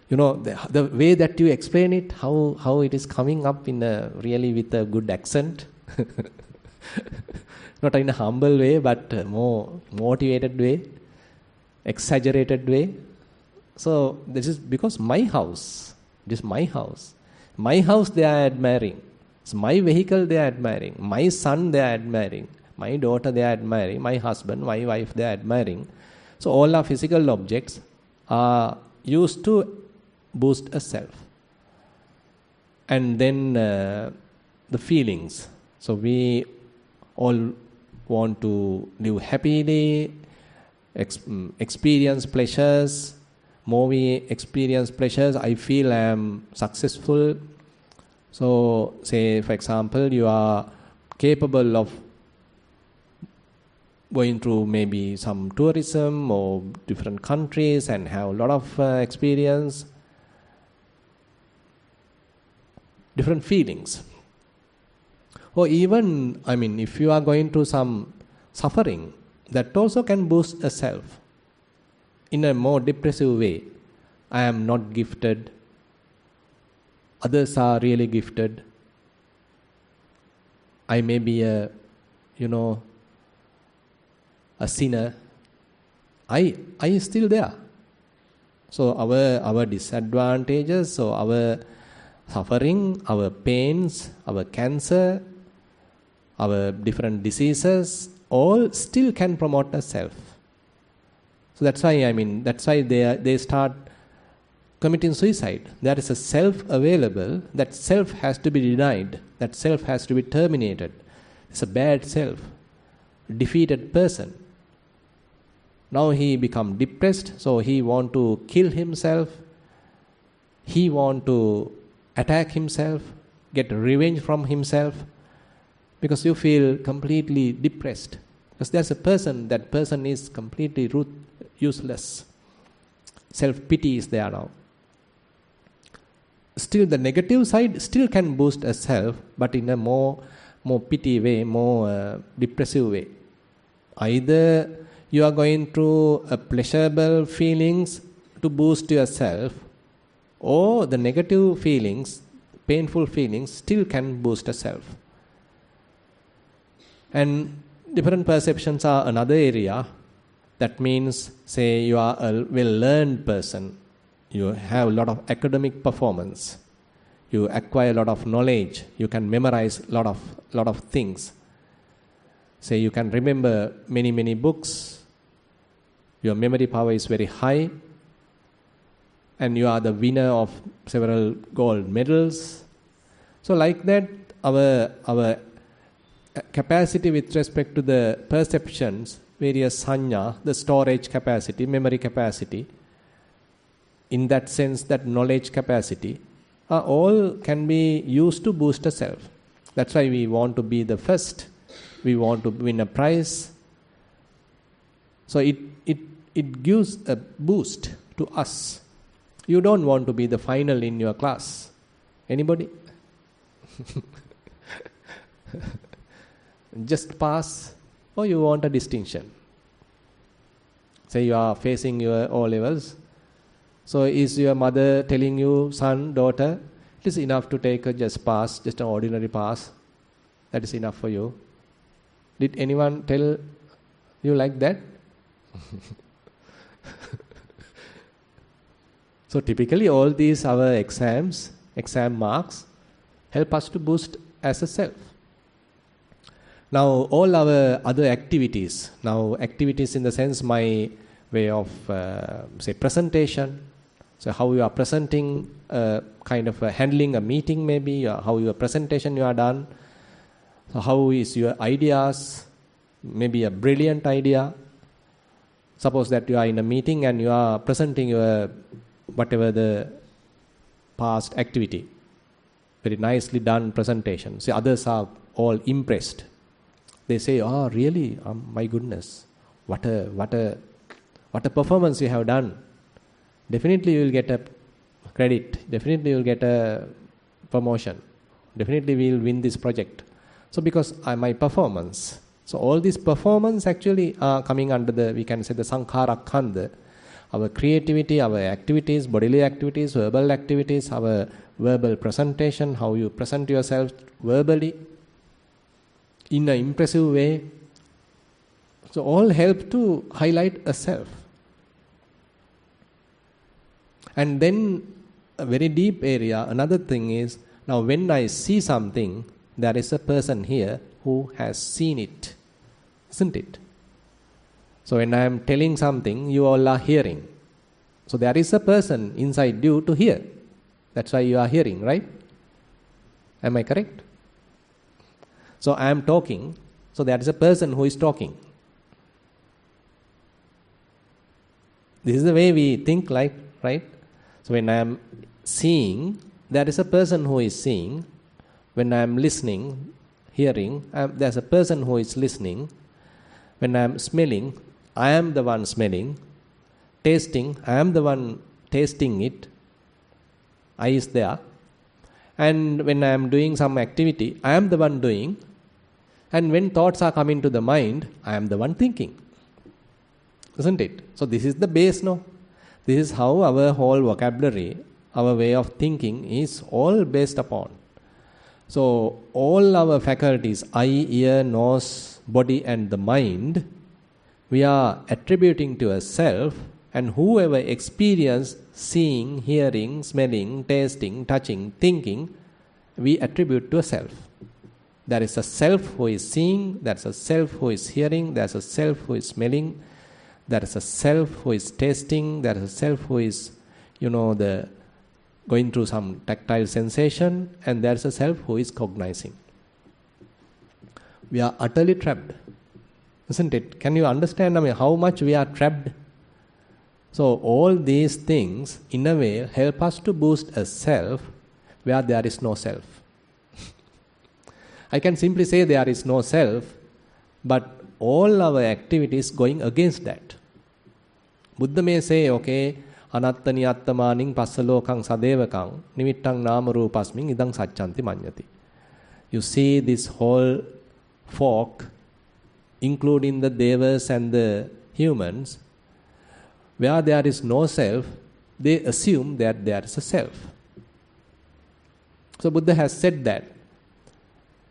You know the way that you explain it, how it is coming up in a really with a good accent, not in a humble way, but more motivated way, exaggerated way. So this is because my house. This is my house. My house they are admiring. It's my vehicle they are admiring. My son they are admiring. My daughter they are admiring. My husband, my wife they are admiring. So all our physical objects are used to boost a self. And then the feelings. So we all want to live happily, experience pleasures. More we experience pleasures, I feel I am successful. So, say for example, you are capable of going through maybe some tourism or different countries and have a lot of experience, different feelings. Or even, if you are going through some suffering, that also can boost a self in a more depressive way. I am not gifted. Others are really gifted. I may be a sinner. I is still there. So our disadvantages, so our suffering, our pains, our cancer, our different diseases, all still can promote a self. So that's why they start committing suicide. There is a self available. That self has to be denied. That self has to be terminated. It's a bad self, defeated person. Now he become depressed, so he want to kill himself. He want to attack himself, get revenge from himself, because you feel completely depressed. Because there's a person, that person is completely useless. Self-pity is there now. Still the negative side still can boost a self, but in a more pity way, more depressive way. Either you are going through a pleasurable feelings to boost yourself, or the negative feelings, painful feelings still can boost a self. And different perceptions are another area. That means, say you are a well-learned person, You have a lot of academic performance. You acquire a lot of knowledge. You can memorize a lot of things. Say you can remember many books. Your memory power is very high. And you are the winner of several gold medals. So like that, our capacity with respect to the perceptions, various sanya, the storage capacity, memory capacity, in that sense, that knowledge capacity, all can be used to boost a self. That's why we want to be the first. We want to win a prize. So it gives a boost to us. You don't want to be the final in your class. Anybody? Just pass, or you want a distinction. Say you are facing your O-levels. So is your mother telling you, son, daughter, it is enough to take a just pass, just an ordinary pass. That is enough for you. Did anyone tell you like that? So typically all these our exam marks help us to boost as a self. Now all our other activities, in the sense my way of say presentation, so how you are presenting, kind of handling a meeting maybe, how your presentation you are done, so how is your ideas, maybe a brilliant idea. Suppose that you are in a meeting and you are presenting your whatever the past activity, very nicely done presentation. So others are all impressed. They say, "Oh, really? My goodness, what a performance you have done. Definitely you will get a credit. Definitely you will get a promotion. Definitely we will win this project." So because my performance. So all these performance actually are coming under the, we can say, the sankhara khanda. Our creativity, our activities, bodily activities, verbal activities, our verbal presentation, how you present yourself verbally in an impressive way. So all help to highlight a self. And then a very deep area, another thing is, now when I see something, there is a person here who has seen it, isn't it? So when I am telling something, you all are hearing. So there is a person inside you to hear. That's why you are hearing, right? Am I correct? So I am talking, so there is a person who is talking. This is the way we think, like, right? So when I am seeing, there is a person who is seeing. When I am listening, hearing, there's a person who is listening. When I am smelling, I am the one smelling. Tasting, I am the one tasting it. I is there. And when I am doing some activity, I am the one doing. And when thoughts are coming to the mind, I am the one thinking. Isn't it? So this is the base, no? This is how our whole vocabulary, our way of thinking is all based upon. So all our faculties, eye, ear, nose, body and the mind, we are attributing to a self, and whoever experience seeing, hearing, smelling, tasting, touching, thinking, we attribute to a self. There is a self who is seeing, there is a self who is hearing, there is a self who is smelling, there is a self who is tasting, there is a self who is, going through some tactile sensation, and there is a self who is cognizing. We are utterly trapped, isn't it? Can you understand how much we are trapped? So all these things, in a way, help us to boost a self where there is no self. I can simply say there is no self, but all our activities going against that. Buddha may say, okay, anattani attamaning passalokang sadevakang nimittang nama rupasming idang sacchanti manyati. You see this whole folk, including the devas and the humans, where there is no self, they assume that there is a self. So Buddha has said that.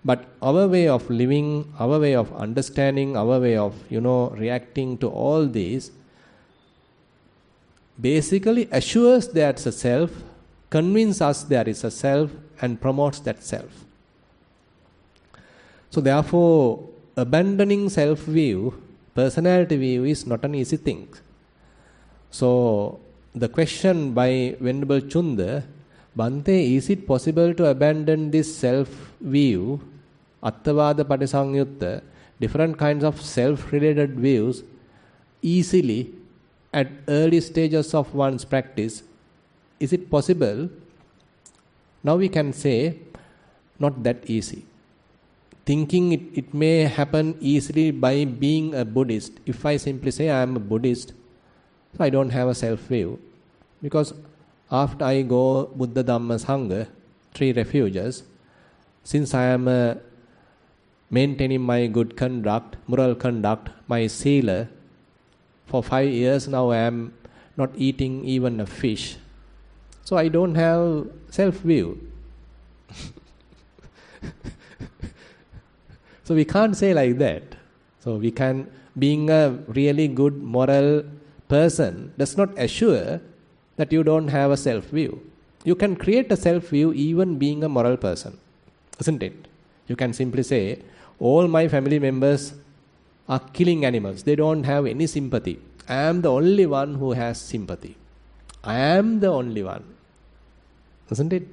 But our way of living, our way of understanding, our way of, reacting to all these basically assures there's a self, convinces us there is a self, and promotes that self. So therefore, abandoning self-view, personality view is not an easy thing. So the question by Venerable Chunda, Bhante, is it possible to abandon this self-view, Attavada Patisangyutta, different kinds of self-related views, easily at early stages of one's practice? Is it possible? Now we can say, not that easy. Thinking it may happen easily by being a Buddhist. If I simply say I am a Buddhist, so I don't have a self-view. Because after I go Buddha, Dhamma, Sangha, 3 refuges, since I am maintaining my good conduct, moral conduct, my sila, for 5 years now I am not eating even a fish. So I don't have self-view. So we can't say like that. So we can, being a really good moral person does not assure that you don't have a self-view. You can create a self-view even being a moral person, isn't it? You can simply say, all my family members are killing animals. They don't have any sympathy. I am the only one who has sympathy. I am the only one. Isn't it?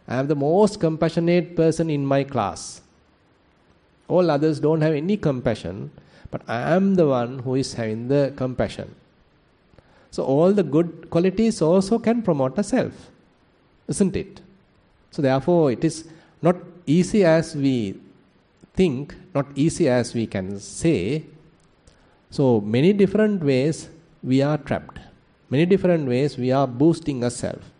I am the most compassionate person in my class. All others don't have any compassion, but I am the one who is having the compassion. So all the good qualities also can promote a self, isn't it? So therefore it is not easy as we think, not easy as we can say. So many different ways we are trapped. Many different ways we are boosting a self.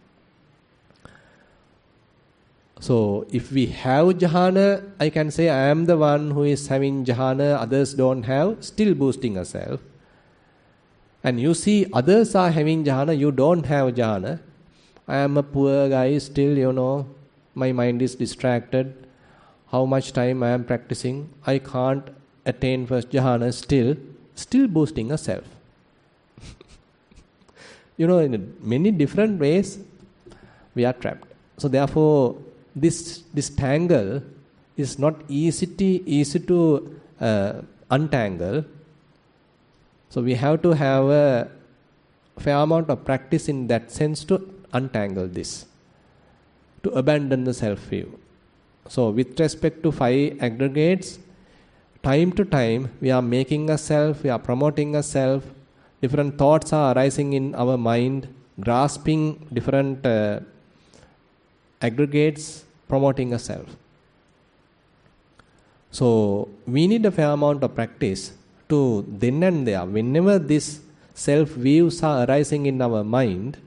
So if we have jhana, I can say I am the one who is having jhana, others don't have, still boosting a self. And you see others are having jhana, you don't have jhana. I am a poor guy, still, my mind is distracted. How much time I am practicing, I can't attain first jhana, still boosting a self. In many different ways we are trapped. So therefore, this tangle is not easy to untangle. So we have to have a fair amount of practice in that sense to untangle this, to abandon the self-view. So with respect to 5 aggregates, time to time we are making a self, we are promoting a self, different thoughts are arising in our mind, grasping different aggregates, promoting a self. So we need a fair amount of practice to then and there, whenever these self-views are arising in our mind,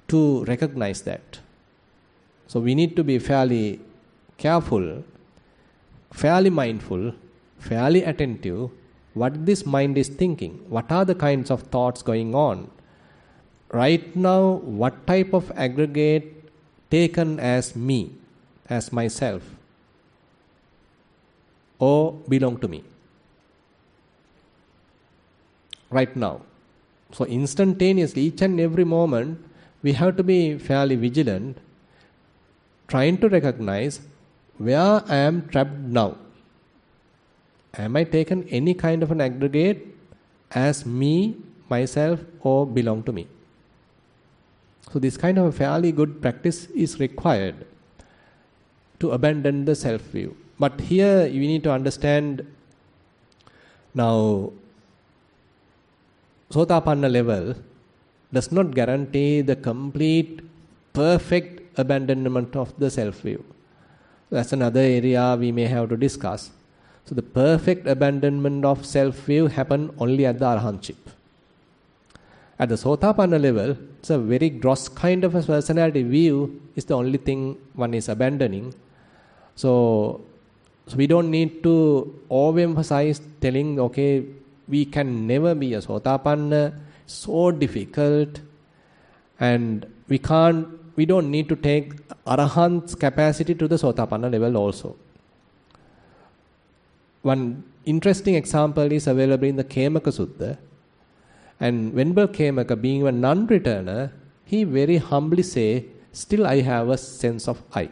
to recognize that. So we need to be fairly careful, fairly mindful, fairly attentive what this mind is thinking. What are the kinds of thoughts going on? Right now, what type of aggregate taken as me, as myself, or belong to me? Right now. So instantaneously, each and every moment, we have to be fairly vigilant, trying to recognize where I am trapped now. Am I taken any kind of an aggregate as me, myself, or belong to me? So this kind of a fairly good practice is required to abandon the self-view. But here you need to understand, now Sotapanna level does not guarantee the complete, perfect abandonment of the self-view. That's another area we may have to discuss. So the perfect abandonment of self-view happen only at the arahantship. At the Sotapanna level, it's a very gross kind of a personality view is the only thing one is abandoning. So we don't need to overemphasize telling, okay, we can never be a Sotapanna, so difficult, and we don't need to take Arahant's capacity to the Sotapanna level also. One interesting example is available in the Kemaka Sutta, And Venerable Khemaka, being a non-returner, he very humbly say, still I have a sense of I.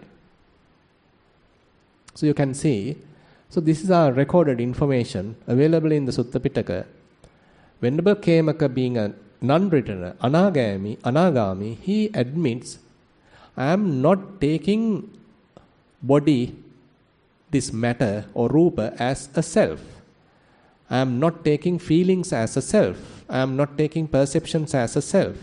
So you can see, so this is our recorded information available in the Sutta Pitaka. Venerable Khemaka, being a non-returner, anagami, he admits, I am not taking body, this matter or rupa, as a self. I am not taking feelings as a self. I am not taking perceptions as a self.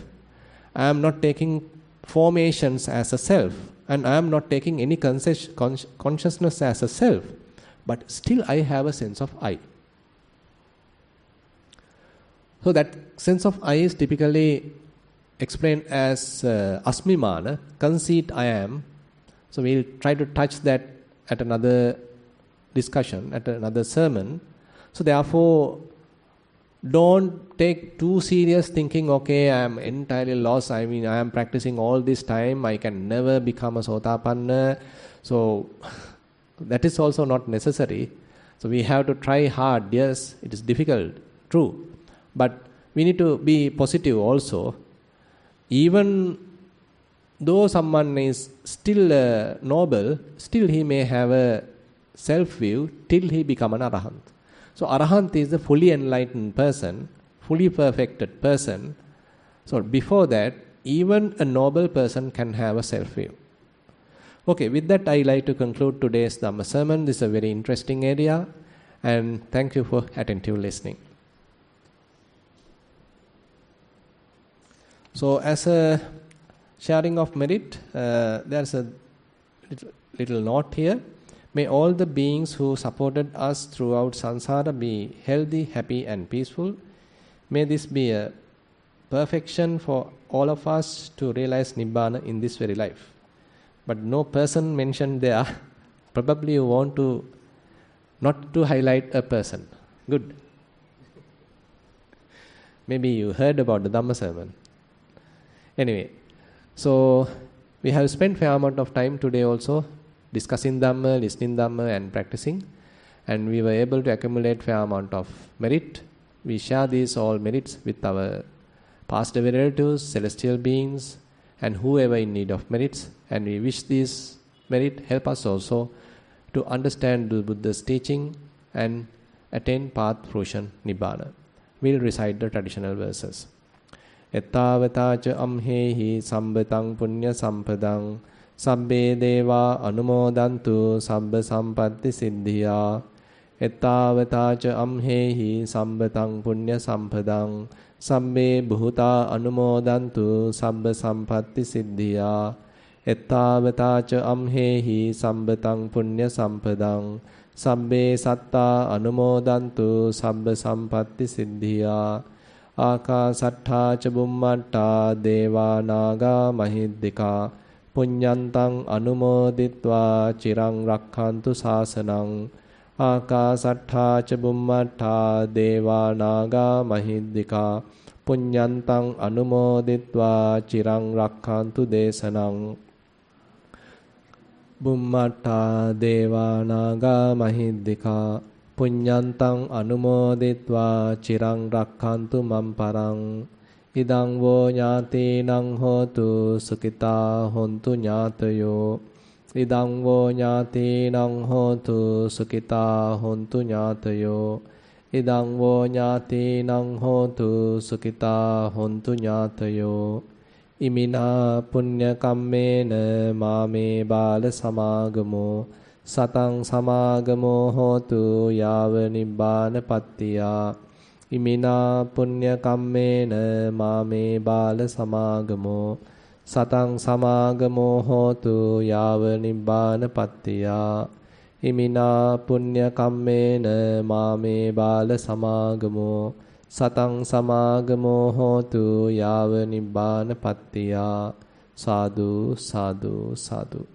I am not taking formations as a self. And I am not taking any consciousness as a self. But still I have a sense of I. So that sense of I is typically explained as asmimana, conceit I am. So we'll try to touch that at another discussion, at another sermon. So therefore, don't take too serious thinking, okay, I am entirely lost. I mean, I am practicing all this time. I can never become a Sotapanna. So that is also not necessary. So we have to try hard. Yes, it is difficult, true. But we need to be positive also. Even though someone is still noble, still he may have a self-view till he become an arahant. So arahant is the fully enlightened person, fully perfected person. So before that, even a noble person can have a self-view. Okay, with that I like to conclude today's Dhamma sermon. This is a very interesting area, and thank you for attentive listening. So as a sharing of merit, there's a little note here. May all the beings who supported us throughout samsara be healthy, happy and peaceful. May this be a perfection for all of us to realize Nibbana in this very life. But no person mentioned there. Probably you want to not to highlight a person. Good. Maybe you heard about the Dhamma sermon. Anyway, so we have spent fair amount of time today also discussing Dhamma, listening Dhamma and practicing. And we were able to accumulate fair amount of merit. We share these all merits with our past relatives, celestial beings and whoever in need of merits. And we wish this merit help us also to understand the Buddha's teaching and attain path fruition Nibbana. We'll recite the traditional verses. Ettavataca amhehi sambatang punya sampadang sabbe deva anumodantu sabba sampatti siddhiya. Ettavataca amhehi sambatang punya sampadang sabbe bhuta anumodantu sabba sampatti siddhiya. Ettavataca amhehi sambatang punya sampadang sabbe satta anumodantu sabba sampatti siddhiya. Akasattha ca bummatta deva naga mahiddika punyantang anumoditva cirang rakkhantu sasanang. Akasattha ca bummatta deva naga mahiddika punyantang anumoditva cirang rakkhantu desanang. Bummatta deva naga mahiddika punyantang anumoditva cirang rakkhantu mamparang. Idang vo ñātīnaṃ hotu sukita hontu ñātayo. Idang vo ñātīnaṃ hotu sukita hontu ñātayo. Idang vo ñātīnaṃ hotu sukita hontu ñātayo. Imina punya kammena māme bāla samāgamo. Satang samāgamo hotu yāva nibbāna pattiyā. Imina punya kammena māme bāla samāgamo. Satang samāgamo hotu yāva nibbāna pattiyā. Imina punya kammena māme bāla samāgamo. Satang samāgamo hotu yāva nibbāna pattiyā. Sadhu, sadhu, sadhu.